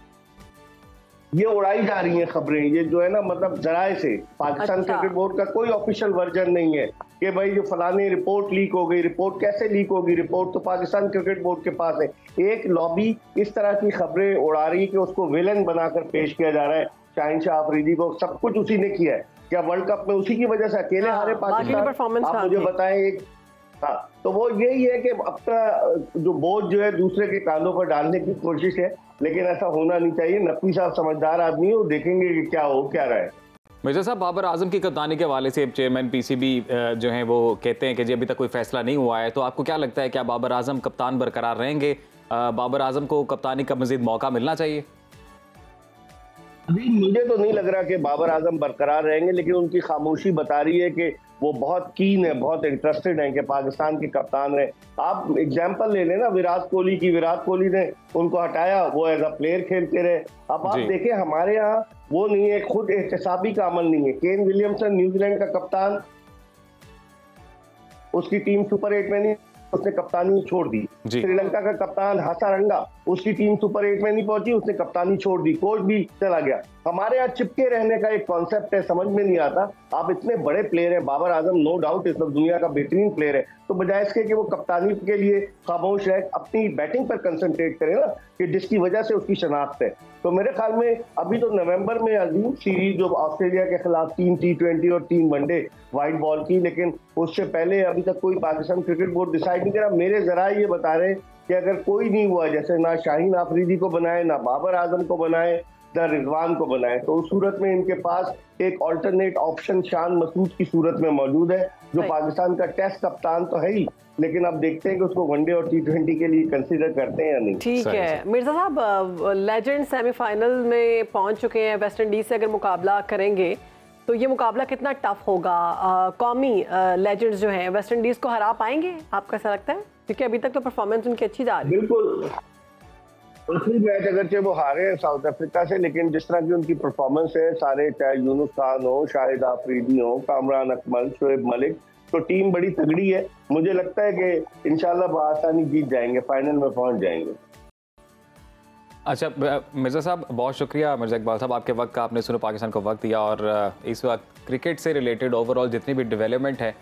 S10: ये उड़ाई जा रही है खबरें, ये जो है ना मतलब जराए से। पाकिस्तान क्रिकेट बोर्ड का कोई ऑफिशियल वर्जन नहीं है कि भाई जो फलानी रिपोर्ट लीक हो गई। रिपोर्ट कैसे लीक होगी? रिपोर्ट तो पाकिस्तान क्रिकेट बोर्ड के पास है। एक लॉबी इस तरह की खबरें उड़ा रही है कि उसको विलन बनाकर पेश किया जा रहा है शाहीन शाह आफरीदी को। सब कुछ उसी ने किया है। क्या वर्ल्ड कप में उसी की वजह से अकेले हारे पाकिस्तान? आप मुझे बताएं। हाँ, तो वो यही है कि अपना जो बोझ जो है दूसरे के कांधों पर डालने की कोशिश है, लेकिन ऐसा होना नहीं चाहिए। नकवी साहब समझदार आदमी है, वो देखेंगे कि क्या हो क्या रहा है।
S1: मिर्जा साहब, बाबर आजम की कप्तानी के हवाले से चेयरमैन पीसीबी जो हैं वो कहते हैं कि जी अभी तक कोई फैसला नहीं हुआ है, तो आपको क्या लगता है क्या बाबर आजम कप्तान बरकरार रहेंगे? बाबर आजम को कप्तानी का मजीद मौका मिलना चाहिए?
S10: अभी मुझे तो नहीं लग रहा कि बाबर आजम बरकरार रहेंगे, लेकिन उनकी खामोशी बता रही है कि वो बहुत कीन है, बहुत इंटरेस्टेड है कि पाकिस्तान के कप्तान रहे। आप एग्जांपल ले लेना विराट कोहली की। विराट कोहली ने उनको हटाया, वो एज अ प्लेयर खेलते रहे। अब आप देखें हमारे यहाँ वो नहीं है, खुद एहतसाबी का अमल नहीं है। केन विलियमसन न्यूजीलैंड का कप्तान, उसकी टीम सुपर 8 में नहीं, उसने कप्तानी छोड़ दी। श्रीलंका का कप्तान हसारंगा, उसकी टीम सुपर 8 में नहीं पहुंची, उसने कप्तानी छोड़ दी, कोच भी चला गया। हमारे यहाँ चिपके रहने का एक कॉन्सेप्ट है, समझ में नहीं आता। आप इतने बड़े प्लेयर हैं, बाबर आजम नो डाउट इस वक्त दुनिया का बेहतरीन प्लेयर है, तो बजाय इसके कि वो कप्तानी के लिए खामोश है, अपनी बैटिंग पर कंसंट्रेट करे ना, कि जिसकी वजह से उसकी शनाख्त है। तो मेरे ख्याल में अभी तो नवंबर में अजीम सीरीज जो ऑस्ट्रेलिया के खिलाफ 3 T20 और 3 वनडे व्हाइट बॉल की, लेकिन उससे पहले अभी तक कोई पाकिस्तान क्रिकेट बोर्ड डिसाइड नहीं करा। मेरे जराए ये बता रहे हैं कि अगर कोई नहीं हुआ, जैसे ना शाहीन आफरीदी को बनाए, ना बाबर आजम को बनाए, ना रिजवान को बनाए, तो उस सूरत में इनके पास एक अल्टरनेट ऑप्शन शान मसूद की सूरत में मौजूद है, जो पाकिस्तान का टेस्ट कप्तान तो है ही, लेकिन अब देखते हैं कि उसको वनडे और T20 के लिए कंसीडर करते हैं या नहीं।
S2: ठीक है मिर्जा साहब, लेजेंड सेमीफाइनल में पहुंच चुके हैं। वेस्ट इंडीज से अगर मुकाबला करेंगे तो ये मुकाबला कितना टफ होगा? कौमी लेजेंड्स जो हैं वेस्ट इंडीज को हरा पाएंगे, आपको ऐसा लगता है? क्योंकि अभी तक तो परफॉर्मेंस उनकी अच्छी जा रही है।
S10: बिल्कुल आखिरी मैच अगरचे वो हारे हैं साउथ अफ्रीका से, लेकिन जिस तरह की उनकी परफॉर्मेंस है, सारे चाहे यूनुस खान हो, शाहिद आफरीदी हो, कामरान अकमल, शोएब मलिक, तो टीम बड़ी तगड़ी है। मुझे लगता है कि इंशाल्लाह बआसानी जीत जाएंगे, फाइनल में पहुंच जाएंगे।
S1: अच्छा मिर्ज़ा साहब, बहुत शुक्रिया मिर्ज़ा इकबाल साहब, आपके वक्त का, आपने सुनो पाकिस्तान को वक्त दिया और इस वक्त क्रिकेट से रिलेटेड ओवरऑल जितनी भी डेवलपमेंट है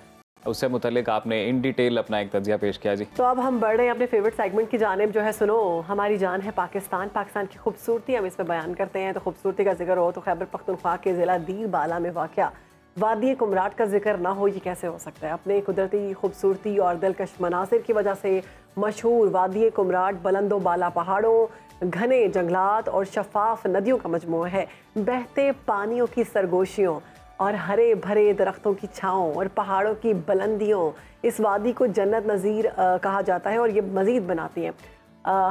S1: उससे मुतल्लिक आपने इन डिटेल अपना एक तजिया पेश किया जी।
S2: तो अब हम बढ़ रहे हैं अपने फेवरेट सेगमेंट की जानिब, जो है सुनो हमारी जान है पाकिस्तान। पाकिस्तान की खूबसूरती हम इसमें बयान करते हैं। तो खूबसूरती का जिक्र हो तो खैबर पख्तूनख्वा के ज़िला दीर बाला में वाक़या वादी कुमराट का जिक्र ना हो, ये कैसे हो सकता है। अपने कुदरती खूबसूरती और दिलकश मनासिर की वजह से मशहूर वादी कुमराट बुलंदो बाला पहाड़ों, घने जंगलात और शफाफ नदियों का मजमूआ है। बहते पानियों की सरगोशियों और हरे भरे दरख्तों की छाँव और पहाड़ों की बुलंदियों इस वादी को जन्नत नज़ीर कहा जाता है और ये मज़ीद बनाती हैं।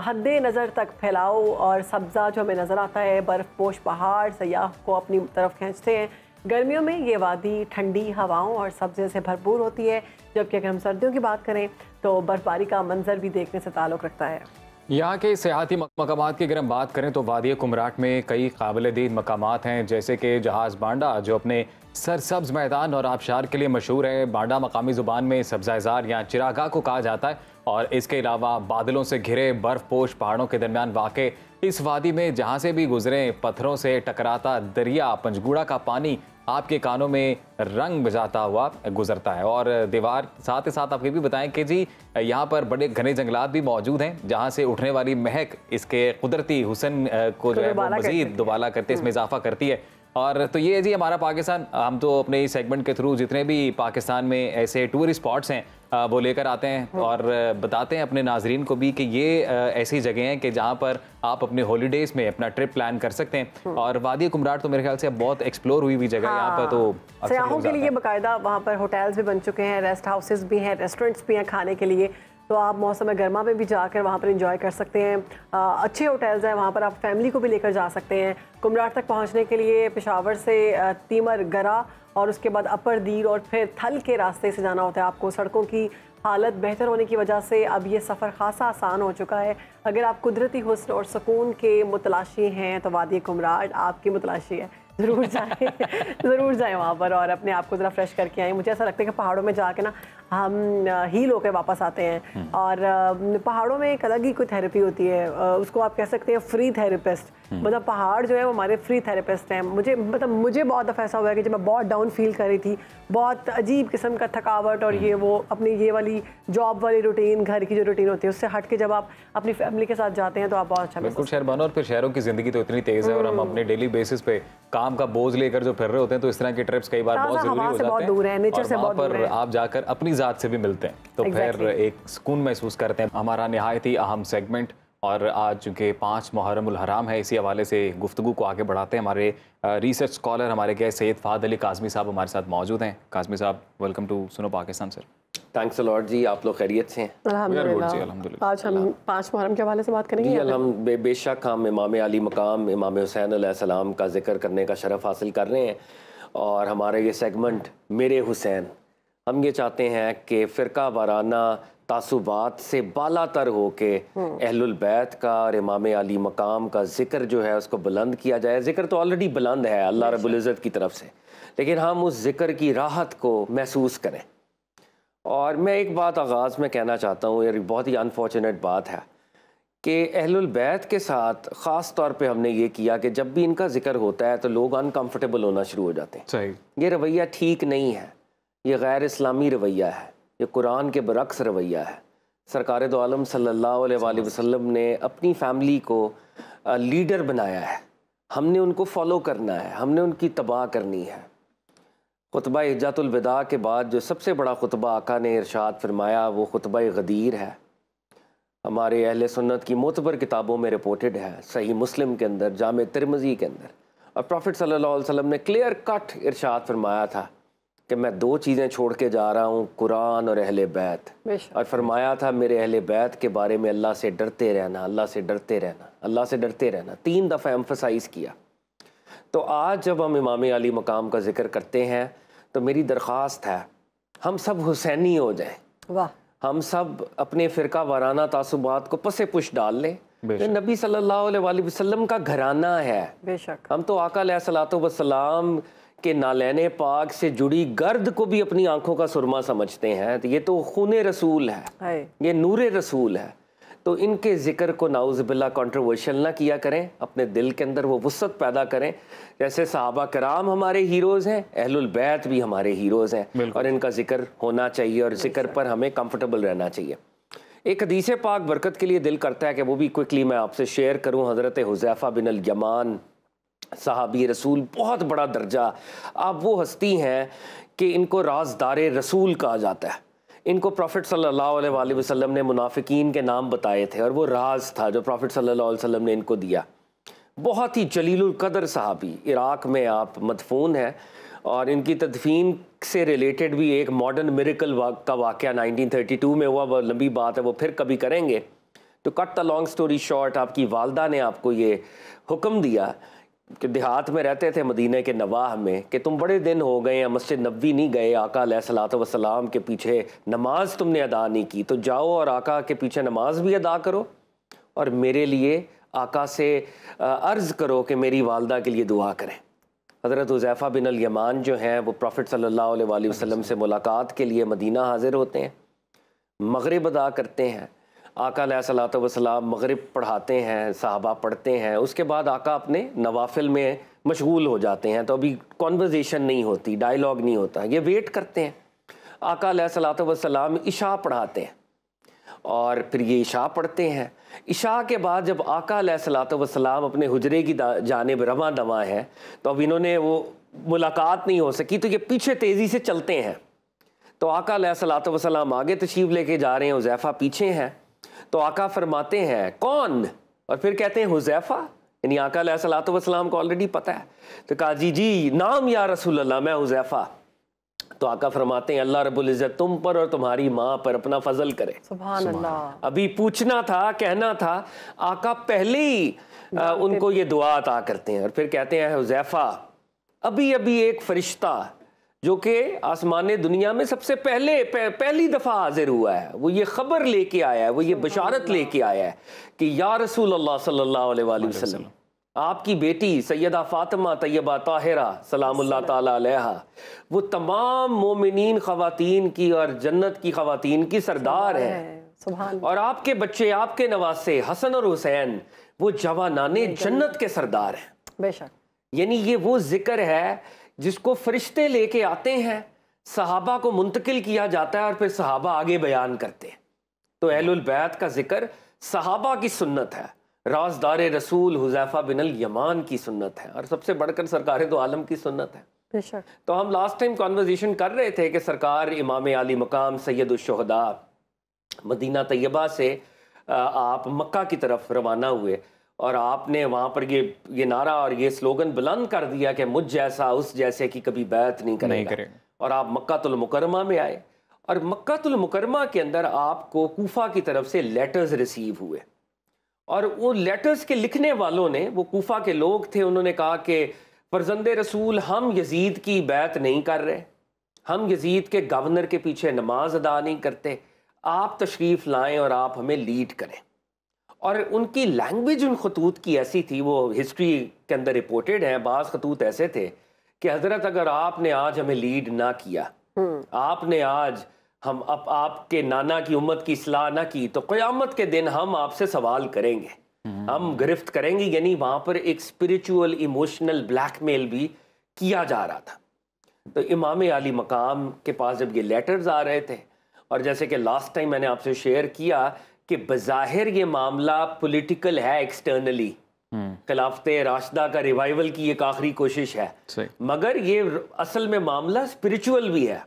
S2: हद्दे नज़र तक फैलाव और सब्ज़ा जो हमें नज़र आता है, बर्फ़पोश पहाड़ सयाह को अपनी तरफ खींचते हैं। गर्मियों में ये वादी ठंडी हवाओं और सब्ज़े से भरपूर होती है, जबकि अगर हम सर्दियों की बात करें तो बर्फ़बारी का मंजर भी देखने से ताल्लुक़ रखता है।
S1: यहाँ के सियाहती मकामात की अगर हम बात करें तो वादी कुमराट में कई काबिल-ए-दीद मकामात हैं, जैसे कि जहाज़ बांडा जो अपने सरसब्ज़ मैदान और आबशार के लिए मशहूर है। बांडा मकामी ज़ुबान में सब्ज़ाज़ार या चिरागाह को कहा जाता है और इसके अलावा बादलों से घिरे बर्फ़पोश पहाड़ों के दरमियान वाक़े इस वादी में जहाँ से भी गुजरें पत्थरों से टकराता दरिया पंजगुड़ा का पानी आपके कानों में रंग बजाता हुआ गुजरता है। और दीवार साथ ही साथ आप ये भी बताएं कि जी यहाँ पर बड़े घने जंगलात भी मौजूद हैं, जहाँ से उठने वाली महक इसके कुदरती हुस्न को जो है वो मज़ीद दुबाला करते, इसमें इजाफा करती है। और तो ये जी हमारा पाकिस्तान, हम तो अपने इस सेगमेंट के थ्रू जितने भी पाकिस्तान में ऐसे टूरिस्ट स्पॉट्स हैं वो लेकर आते हैं और बताते हैं अपने नाजरीन को भी कि ये ऐसी जगह हैं कि जहाँ पर आप अपने हॉलीडेज़ में अपना ट्रिप प्लान कर सकते हैं। और वादी कुमराट तो मेरे ख्याल से बहुत एक्सप्लोर हुई हुई जगह है। यहाँ पर तो
S2: सयाहों के लिए बाकायदा वहाँ पर होटल्स भी बन चुके हैं, रेस्ट हाउसेस भी हैं, रेस्टोरेंट्स भी हैं खाने के लिए। तो आप मौसम गर्मा में भी जाकर वहाँ पर एंजॉय कर सकते हैं। अच्छे होटल्स हैं वहाँ पर, आप फैमिली को भी लेकर जा सकते हैं। कुमराट तक पहुँचने के लिए पेशावर से तीमर गरा और उसके बाद अपर दीर और फिर थल के रास्ते से जाना होता है आपको। सड़कों की हालत बेहतर होने की वजह से अब ये सफ़र खासा आसान हो चुका है। अगर आप कुदरती हुस्न और सुकून के मुतलाशी हैं तो वादी कुमराट आपकी मुतलाशी है। ज़रूर जाएं ज़रूर जाएं वहाँ पर और अपने आप को ज़रा फ्रेश करके आएँ। मुझे ऐसा लगता है कि पहाड़ों में जाके ना हम हील होकर वापस आते हैं और पहाड़ों में एक अलग ही कोई थेरेपी होती है, उसको आप कह सकते हैं फ्री थेरेपिस्ट। मतलब पहाड़ जो है वो हमारे फ्री थेरेपिस्ट हैं। मुझे बहुत दफ़ा ऐसा हुआ है कि जब मैं बहुत डाउन फील कर रही थी, बहुत अजीब किस्म का थकावट और ये वो अपनी ये वाली जॉब वाली रूटीन, घर की जो रूटीन होती है उससे हट के जब आप अपनी फैमिली के साथ जाते हैं तो आप बहुत अच्छा
S1: बिल्कुल शहर बनो। और फिर शहरों की ज़िंदगी तो इतनी तेज़ है और हम अपने डेली बेसिस पे काम का बोझ लेकर जो फिर रहे होते हैं, तो इस तरह के ट्रिप्स कई बार बहुत ज़रूरी हो जाते हैं और वहाँ पर आप जाकर अपनी ज़ात से भी मिलते हैं तो फिर एक सुकून महसूस करते हैं। हमारा निहायत ही अहम सेगमेंट और आज चूँकि 5 मुहर्रम उल हराम है, इसी हवाले से गुफ्तगू को आगे बढ़ाते हैं। हमारे रिसर्च स्कॉलर हमारे गेस्ट सैयद फ़ाद अली काज़मी साहब हमारे साथ मौजूद हैं। काज़मी साहब, वेलकम टू सुनो Pakistan sir.
S11: Thanks a lot जी, आप लोग खैरियत से हैं?
S2: अल्हम्दुलिल्लाह। आज हम 5 मुहर्रम के हवाले से बात करेंगे।
S11: बेशक हम इमाम अली मकाम इमाम हुसैन अलैहिस्सलाम का जिक्र करने का शरफ हासिल कर रहे हैं और हमारा ये सेगमेंट मेरे हुसैन, हम ये चाहते हैं कि फ़िरका वाराना तासुबात से बालातर हो के अहलुल बैत का और इमाम अली मकाम का जिक्र जो है उसको बुलंद किया जाए। जिक्र तो ऑलरेडी बुलंद है अल्लाह रब्बुल इज़्ज़त की तरफ से, लेकिन हम उस जिक्र की राहत को महसूस करें। और मैं एक बात आगाज़ में कहना चाहता हूँ, ये बहुत ही अनफॉर्चुनेट बात है कि अहलुल बैत के साथ ख़ास तौर पे हमने ये किया कि जब भी इनका जिक्र होता है तो लोग अनकम्फर्टेबल होना शुरू हो जाते हैं।
S1: सही,
S11: ये रवैया ठीक नहीं है, ये गैर इस्लामी रवैया है, ये कुरान के बरक्स रवैया है। सरकार दो आलम सल्लल्लाहु अलैहि वसल्लम ने अपनी फैमिली को लीडर बनाया है, हमने उनको फॉलो करना है, हमने उनकी तबाह करनी है। खुतबा हिज्जतुल विदा के बाद जो सबसे बड़ा खुतबा आका ने इरशाद फरमाया वो खुतबा गदीर है। हमारे अहले सुन्नत की मोतबर किताबों में रिपोर्टेड है, सही मुस्लिम के अंदर, जामे तिरमिज़ी के अंदर। और प्रॉफिट सल्लल्लाहु अलैहि वसल्लम ने क्लियर कट इरशाद फरमाया था कि मैं 2 चीज़ें छोड़ के जा रहा हूँ, कुरान और अहले बैत। और फरमाया था मेरे अहले बैत के बारे में अल्लाह से डरते रहना, अल्लाह से डरते रहना, अल्लाह से डरते रहना, 3 दफ़ा एम्फसाइज़ किया। तो आज जब हम इमाम अली मकाम का जिक्र करते हैं तो मेरी दरख्वास्त है हम सब हुसैनी हो जाएं। वाह। हम सब अपने फ़िरका वाराना तासुबात को पसे पुश डाल लें जो नबी सल्लल्लाहु अलैहि वसल्लम का घराना है।
S2: बेशक
S11: हम तो आका अलैहिस्सलातु वस्सलाम के नालैने पाक से जुड़ी गर्द को भी अपनी आंखों का सुरमा समझते हैं। तो ये तो खूने रसूल है, ये नूरे रसूल है। तो इनके ज़िक्र को नाउज़ुबिल्लाह कंट्रोवर्शियल ना किया करें, अपने दिल के अंदर वो वुसअत पैदा करें। जैसे सहाबा कराम हमारे हीरोज़ हैं, अहलुल बैत भी हमारे हीरोज़ हैं, और इनका ज़िक्र होना चाहिए और ज़िक्र पर हमें कंफर्टेबल रहना चाहिए। एक हदीस पाक बरकत के लिए दिल करता है कि वो भी क्विकली मैं आपसे शेयर करूँ। हज़रत हुज़ैफ़ा बिन अल यमान सहाबी रसूल, बहुत बड़ा दर्जा। आप वो हस्ती हैं कि इनको राज़दारे रसूल कहा जाता है। इनको प्रॉफिट सल्लल्लाहु अलैहि वसल्लम ने मुनाफिकीन के नाम बताए थे और वो राज था जो प्रॉफिट सल्लल्लाहु अलैहि वसल्लम ने इनको दिया। बहुत ही जलीलुल कदर सहाबी, इराक़ में आप मदफून हैं, और इनकी तदफीन से रिलेटेड भी एक मॉडर्न मिरेकल का वाक़या 1932 में हुआ। वो लंबी बात है, वो फिर कभी करेंगे। तो cut the long story short, आपकी वालदा ने आपको ये हुक्म दिया कि देहात में रहते थे मदीने के नवाह में, कि तुम बड़े दिन हो गए हैं मस्जिद नबवी नहीं गए, आका अलैहिस्सलातु वस्सलाम के पीछे नमाज तुमने अदा नहीं की, तो जाओ और आका के पीछे नमाज भी अदा करो और मेरे लिए आका से अर्ज़ करो कि मेरी वालदा के लिए दुआ करें। हज़रत हुज़ैफ़ा बिन अल यमान जो हैं वो प्रॉफिट सल्लल्लाहु अलैहि वसल्लम से मुलाकात के लिए मदीना हाज़िर होते हैं, मगरिब अदा करते हैं। आका अलैहिस्सलातु वस्सलाम मगरिब पढ़ाते हैं, सहाबा पढ़ते हैं, उसके बाद आका अपने नवाफिल में मशगूल हो जाते हैं। तो अभी कॉन्वर्जेशन नहीं होती, डायलॉग नहीं होता, ये वेट करते हैं। आका अलैहिस्सलातु वस्सलाम इशा पढ़ाते हैं और फिर ये इशा पढ़ते हैं। इशा के बाद जब आका अलैहिस्सलातु वस्सलाम अपने हुजरे की जानिब रवां दवां हैं, तो अब इन्होंने वो मुलाकात नहीं हो सकी, तो ये पीछे तेज़ी से चलते हैं। तो आका अलैहिस्सलातु वस्सलाम आगे तशरीफ़ लेके जा रहे हैं, हुज़ैफ़ा पीछे हैं। तो आका फरमाते हैं कौन, और फिर कहते हैं हुज़ैफ़ा, यानी आका अलैहिस्सलातु वस्सलाम को ऑलरेडी पता है। तो कहा जी नाम या रसूल अल्लाह, मैं हुज़ैफ़ा। तो आका फरमाते हैं अल्लाह रब्बुल इज़्ज़त तुम पर और तुम्हारी माँ पर अपना फजल करे।
S2: सुभान अल्लाह।
S11: अभी पूछना था, कहना था, आका पहले ही उनको ये दुआ अता करते हैं और फिर कहते हैं हुज़ैफ़ा, अभी अभी एक फरिश्ता जो कि आसमान दुनिया में सबसे पहली दफ़ा हाजिर हुआ है, वो ये ख़बर लेके आया है, वो ये बशारत लेके आया है कि या रसूल अल्लाह सल्लल्लाहु अलैहि वसल्लम, आपकी बेटी सैयदा फ़ातिमा तैयबा ताहिरा सलामुल्लाह ताला अलैहा, वो तमाम मोमिनीन ख़वातीन की और जन्नत की ख़वातीन की सरदार है, और आपके बच्चे, आपके नवासे हसन और हुसैन, वो जवानाने जन्नत के सरदार हैं।
S2: बेशक,
S11: यानी ये वो जिक्र है जिसको फरिश्ते लेके आते हैं, सहाबा को मुंतकिल किया जाता है और फिर सहाबा आगे बयान करते हैं। तो अहलुल बैत का जिक्र सहाबा की सुन्नत है, राज़दारे रसूल हुज़ैफ़ा बिन अल यमान की सुन्नत है, और सबसे बढ़कर सरकार दो आलम की सुन्नत है।
S2: बेशक।
S11: तो हम लास्ट टाइम कॉन्वर्जेशन कर रहे थे कि सरकार इमाम आली मकाम सैयदुश शुहदा मदीना तैयबा से आप मक्का की तरफ रवाना हुए, और आपने वहाँ पर ये नारा और ये स्लोगन बुलंद कर दिया कि मुझ जैसा उस जैसे की कभी बैत नहीं करेगा। और आप मक्कातुल मुकर्रमा में आए, और मक्कातुल मुकर्रमा के अंदर आपको कूफा की तरफ से लेटर्स रिसीव हुए, और वो लेटर्स के लिखने वालों ने, वो कूफा के लोग थे, उन्होंने कहा कि फर्जंदे रसूल, हम यजीद की बैत नहीं कर रहे, हम यजीद के गवर्नर के पीछे नमाज अदा नहीं करते, आप तशरीफ़ लाएं और आप हमें लीड करें। और उनकी लैंग्वेज उन खतूत की ऐसी थी, वो हिस्ट्री के अंदर रिपोर्टेड है, बाज़ खतूत ऐसे थे कि हज़रत अगर आपने आज हमें लीड ना किया, आपने आज हम आपके नाना की उम्मत की इस्लाह ना की, तो क़यामत के दिन हम आपसे सवाल करेंगे, हम गिरफ्त करेंगे। यानी वहाँ पर एक स्पिरिचुअल इमोशनल ब्लैकमेल भी किया जा रहा था। तो इमाम आली मकाम के पास जब ये लेटर्स आ रहे थे, और जैसे कि लास्ट टाइम मैंने आपसे शेयर किया कि बज़ाहिर ये मामला पॉलिटिकल है, एक्सटर्नली खिलाफत राशिदा का रिवाइवल की एक आखिरी कोशिश है, मगर ये असल में मामला स्पिरिचुअल भी है।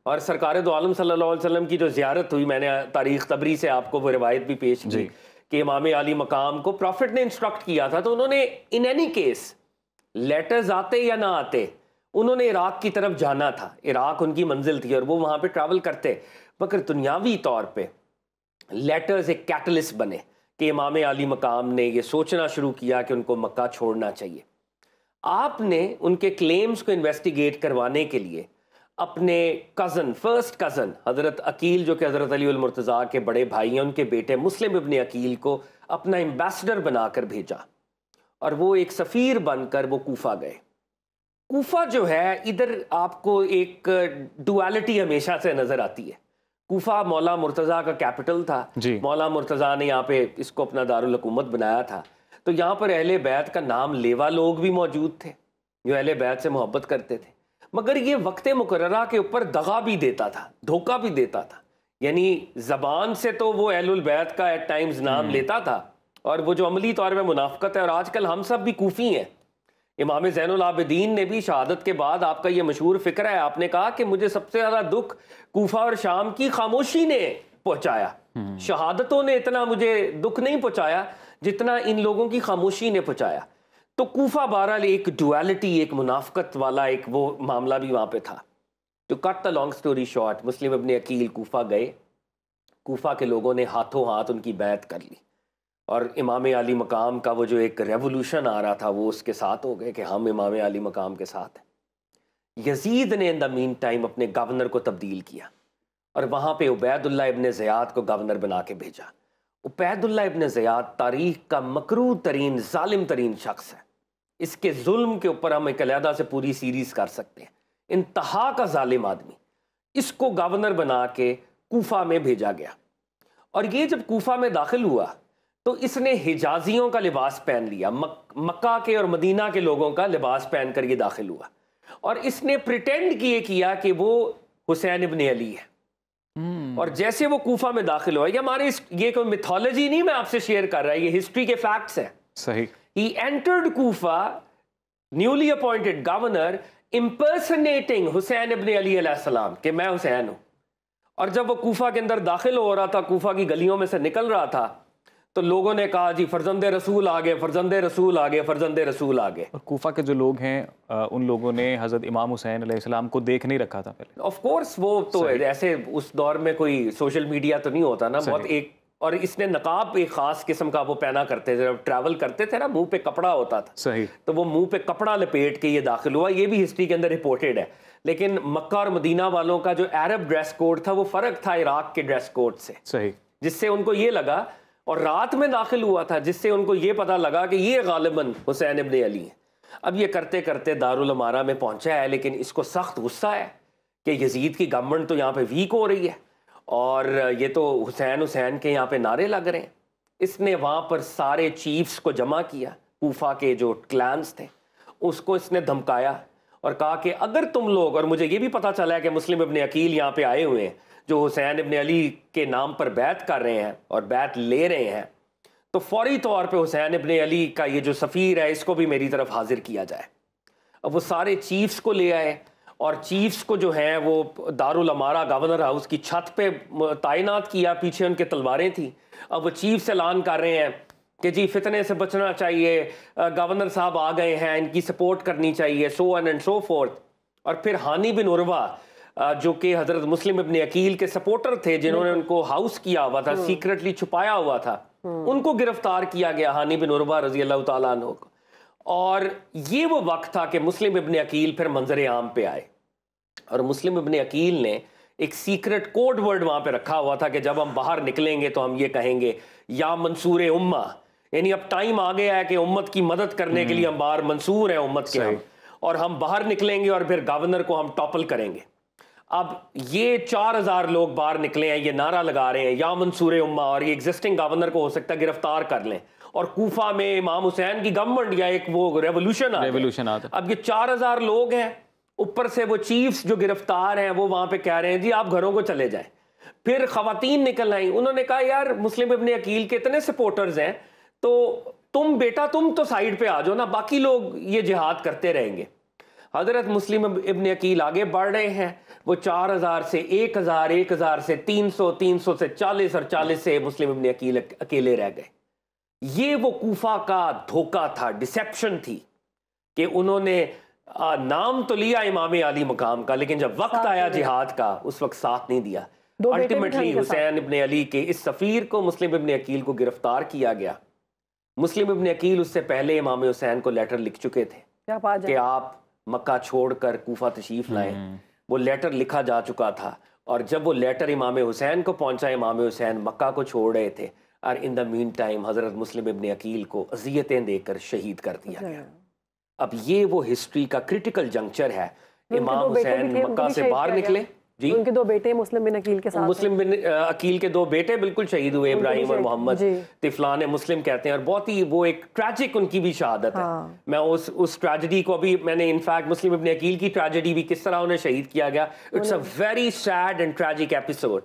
S11: और सरकार दो आलम सल्लल्लाहु अलैहि वसल्लम की जो ज़ियारत हुई, मैंने तारीख तबरी से आपको वो रिवायत भी पेश की कि इमाम आली मकाम को प्रॉफिट ने इंस्ट्रक्ट किया था, तो उन्होंने इन एनी केस लेटर्स आते या ना आते, उन्होंने इराक़ की तरफ जाना था, इराक़ उनकी मंजिल थी और वो वहाँ पे ट्रैवल करते। मगर दुनियावी तौर पे लेटर्स एक कैटलिस्ट बने कि इमाम आली मकाम ने ये सोचना शुरू किया कि उनको मक्का छोड़ना चाहिए। आपने उनके क्लेम्स को इन्वेस्टिगेट करवाने के लिए अपने कज़न, फर्स्ट कज़न हज़रत अकील, जो कि हज़रत अली उल मुर्तज़ा के बड़े भाई हैं, उनके बेटे मुस्लिम इब्न अकील को अपना एम्बेसडर बनाकर भेजा और वो एक सफ़ीर बनकर वो कूफा गए। कूफा जो है, इधर आपको एक डुअलिटी हमेशा से नज़र आती है। कूफा मौला मुर्तज़ा का कैपिटल था, मौला मुर्तज़ा ने यहाँ पे इसको अपना दारुल हुकूमत बनाया था। तो यहाँ पर अहले बैत का नाम लेवा लोग भी मौजूद थे जो अहले बैत से मोहब्बत करते थे, मगर ये वक्त मुकर्ररा के ऊपर दगा भी देता था, धोखा भी देता था। यानी ज़बान से तो वो अहलुल बैत का एट टाइम्स नाम लेता था, और वो जो अमली तौर में मुनाफ़क़त है, और आजकल हम सब भी कूफ़ी हैं। इमाम ज़ैनुल आबिदीन ने भी शहादत के बाद, आपका ये मशहूर फ़िक्र है, आपने कहा कि मुझे सबसे ज़्यादा दुख कूफा और शाम की खामोशी ने पहुँचाया। शहादतों ने इतना मुझे दुख नहीं पहुँचाया जितना इन लोगों की खामोशी ने पहुँचाया। तो कूफा बहरहाल एक डुअलिटी, एक मुनाफ़क़त वाला एक वो मामला भी वहाँ पे था। तो cut the long story short, Muslim Ibne Aqil Kufa गए। कूफा के लोगों ने हाथों हाथ उनकी बैत कर ली, और इमाम अली मकाम का वो जो एक रेवोल्यूशन आ रहा था वो उसके साथ हो गए कि हम इमाम अली मकाम के साथ हैं। यजीद ने इन द मीन टाइम अपने गवर्नर को तब्दील किया और वहाँ पे उबैदुल्लाह इब्ने ज़ियाद को गवर्नर बना के भेजा। उबैदुल्लाह इब्ने ज़ियाद तारीख़ का मकरूह तरीन, जालिम तरीन शख्स है। इसके जुल्म के ऊपर हम एक अलहदा से पूरी सीरीज़ कर सकते हैं। इंतहा का जालिम आदमी, इसको गवर्नर बना के कूफा में भेजा गया। और ये जब कूफा में दाखिल हुआ तो इसने हिजाजियों का लिबास पहन लिया, मक्का के और मदीना के लोगों का लिबास पहन कर ये दाखिल हुआ, और इसने प्रिटेंड किया कि वो हुसैन इब्ने अली है। और जैसे वो कूफा में दाखिल हुआ, ये हमारे ये कोई मिथोलॉजी नहीं मैं आपसे शेयर कर रहा, ये हिस्ट्री के फैक्ट्स हैं।
S1: सही।
S11: He entered Kufa, newly appointed governor, impersonating Hussain इब्ने अली अलैहिस्सलाम कि मैं हुसैन हूँ। और जब वो कूफा के अंदर दाखिल हो रहा था, कूफा की गलियों में से निकल रहा था, तो लोगों ने कहा जी फर्जंदे रसूल आ गए, फर्जंदे रसूल आ गए, फर्जंदे रसूल आ गए।
S1: और कूफा के जो लोग हैं उन लोगों ने हज़रत इमाम हुसैन अलैहिस्सलाम को देख नहीं रखा था पहले।
S11: ऑफ कोर्स वो तो ऐसे उस दौर में कोई सोशल मीडिया तो नहीं होता ना, बहुत एक, और इसने नकाब एक खास किस्म का वो पहना करते थे, जब ट्रैवल करते थे ना, मुंह पे कपड़ा होता था।
S1: सही।
S11: तो वो मुंह पे कपड़ा लपेट के ये दाखिल हुआ, ये भी हिस्ट्री के अंदर रिपोर्टेड है। लेकिन मक्का और मदीना वालों का जो अरब ड्रेस कोड था वो फ़र्क था इराक के ड्रेस कोड से।
S1: सही।
S11: जिससे उनको ये लगा, और रात में दाखिल हुआ था, जिससे उनको ये पता लगा कि ये गालिबन हुसैन इब्ने अली हैं। अब ये करते करते दारुल अमारा में पहुंचा है, लेकिन इसको सख्त गुस्सा है कि यजीद की गवर्नमेंट तो यहाँ पे वीक हो रही है और ये तो हुसैन हुसैन के यहाँ पे नारे लग रहे हैं। इसने वहाँ पर सारे चीफ्स को जमा किया, कूफा के जो क्लैंस थे उसको इसने धमकाया और कहा कि अगर तुम लोग, और मुझे ये भी पता चला है कि मुस्लिम इब्ने अकील यहाँ पे आए हुए हैं जो हुसैन इब्ने अली के नाम पर बैत कर रहे हैं और बैत ले रहे हैं, तो फौरी तौर पे हुसैन इब्ने अली का ये जो सफ़ीर है इसको भी मेरी तरफ हाजिर किया जाए। अब वो सारे चीफ्स को ले आए और चीफ्स को जो है वो दारुल अमारा गवर्नर हाउस की छत पे तैनात किया, पीछे उनके तलवारें थी। अब वो चीफ्स ऐलान कर रहे हैं कि जी फितने से बचना चाहिए, गवर्नर साहब आ गए हैं, इनकी सपोर्ट करनी चाहिए, so on and so fourth. और फिर हानी बिन उर्वा जो कि हज़रत मुस्लिम इब्ने अकील के सपोर्टर थे, जिन्होंने उनको हाउस किया हुआ था, सीक्रेटली छुपाया हुआ था, उनको गिरफ्तार किया गया, हानी बिन उर्वा रज़ी अल्लाह तआला अन्हु को। और ये वो वक्त था कि मुस्लिम इब्ने अकील फिर मंजर आम पे आए, और मुस्लिम इब्ने अकील ने एक सीक्रेट कोड वर्ड वहाँ पे रखा हुआ था कि जब हम बाहर निकलेंगे तो हम ये कहेंगे या मंसूर उम्मा, यानी अब टाइम आ गया है कि उम्मत की मदद करने के लिए हम बाहर मंसूर हैं उम्मत के हम, और हम बाहर निकलेंगे और फिर गवर्नर को हम टॉपल करेंगे। अब ये 4000 लोग बाहर निकले हैं, ये नारा लगा रहे हैं या मंसूर उम्मा, और ये एग्जिस्टिंग गवर्नर को हो सकता है गिरफ्तार कर लें, और कूफा में इमाम हुसैन की गवर्नमेंट या एक वो रेवोल्यूशन आता। अब ये 4000 लोग हैं, ऊपर से वो चीफ्स जो गिरफ्तार हैं वो वहां पे कह रहे हैं जी आप घरों को चले जाएं। फिर खवातीन निकल आई, उन्होंने कहा यार मुस्लिम इब्ने अकील के इतने सपोर्टर्स हैं, तो तुम तो साइड पे आ जाओ ना, बाकी लोग ये जिहाद करते रहेंगे। हजरत मुस्लिम इब्ने अकील आगे बढ़ रहे हैं, वो 4000 से 1000, 1000 से 300, 300 से 40 और 40 से मुस्लिम इब्ने अकील अकेले रह गए। ये वो कूफा का धोखा था, डिसेप्शन थी कि उन्होंने नाम तो लिया इमाम अली मकाम का, लेकिन जब वक्त आया जिहाद का उस वक्त साथ नहीं दिया। अल्टीमेटली हुसैन इब्ने अली के इस सफ़ीर को मुस्लिम इब्ने अकील को गिरफ्तार किया गया। मुस्लिम इब्ने अकील उससे पहले इमाम हुसैन को लेटर लिख चुके थे कि आप मक्का छोड़कर कूफा तशरीफ लाएं। वो लेटर लिखा जा चुका था, और जब वो लेटर इमाम हुसैन को पहुंचा, इमाम हुसैन मक्का को छोड़ रहे थे। और इन द मीन टाइम हज़रत मुस्लिम इब्न अकील को अजियतें देकर शहीद कर दिया गया। अब ये वो हिस्ट्री का क्रिटिकल जंक्चर है। इमाम हुसैन मक्का से बाहर निकले जी,
S2: उनके 2 बेटे मुस्लिम बिन अकील के साथ,
S11: मुस्लिम बिन अकील के 2 बेटे बिल्कुल शहीद हुए, इब्राहिम और मोहम्मद, तिफलान मुस्लिम कहते हैं, और बहुत ही वो एक ट्रैजिक उनकी भी शहादत है। मैं उस ट्रेजेडी को अभी मैंने इनफैक्ट मुस्लिम इब्न अकील की ट्रेजेडी भी किस तरह उन्हें शहीद किया गया, it's a very sad and tragic episode.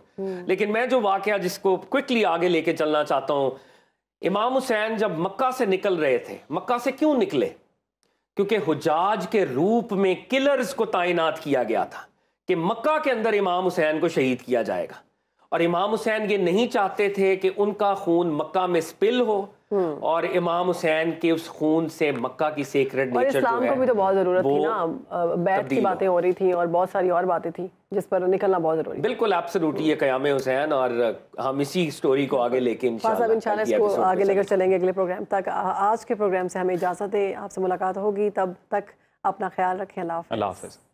S11: लेकिन मैं जो वाकया जिसको क्विकली आगे लेके चलना चाहता हूँ, इमाम हुसैन जब मक्का से निकल रहे थे, मक्का से क्यों निकले? क्योंकि हुजाज के रूप में किलर्स को तैनात किया गया था कि मक्का के अंदर इमाम हुसैन को शहीद किया जाएगा, और इमाम हुसैन ये नहीं चाहते थे कि उनका खून मक्का में स्पिल हो, और इमाम हुसैन के उस खून से मक्का की सेक्रेड नेचर
S2: इस्लाम को भी तो बहुत ज़रूरत थी ना, बैत की बातें हो रही थी और बहुत सारी और बातें थी जिस पर निकलना बहुत ज़रूरी।
S11: बिल्कुल एब्सोल्युटली, ये क़याम हुसैन, और हम इसी स्टोरी को आगे लेके इंशाल्लाह
S2: इसको आगे लेकर चलेंगे अगले प्रोग्राम तक। आज के प्रोग्राम से हमें इजाज़त है, आपसे मुलाकात होगी, तब तक अपना ख्याल रखें। अल्लाह हाफ़िज़।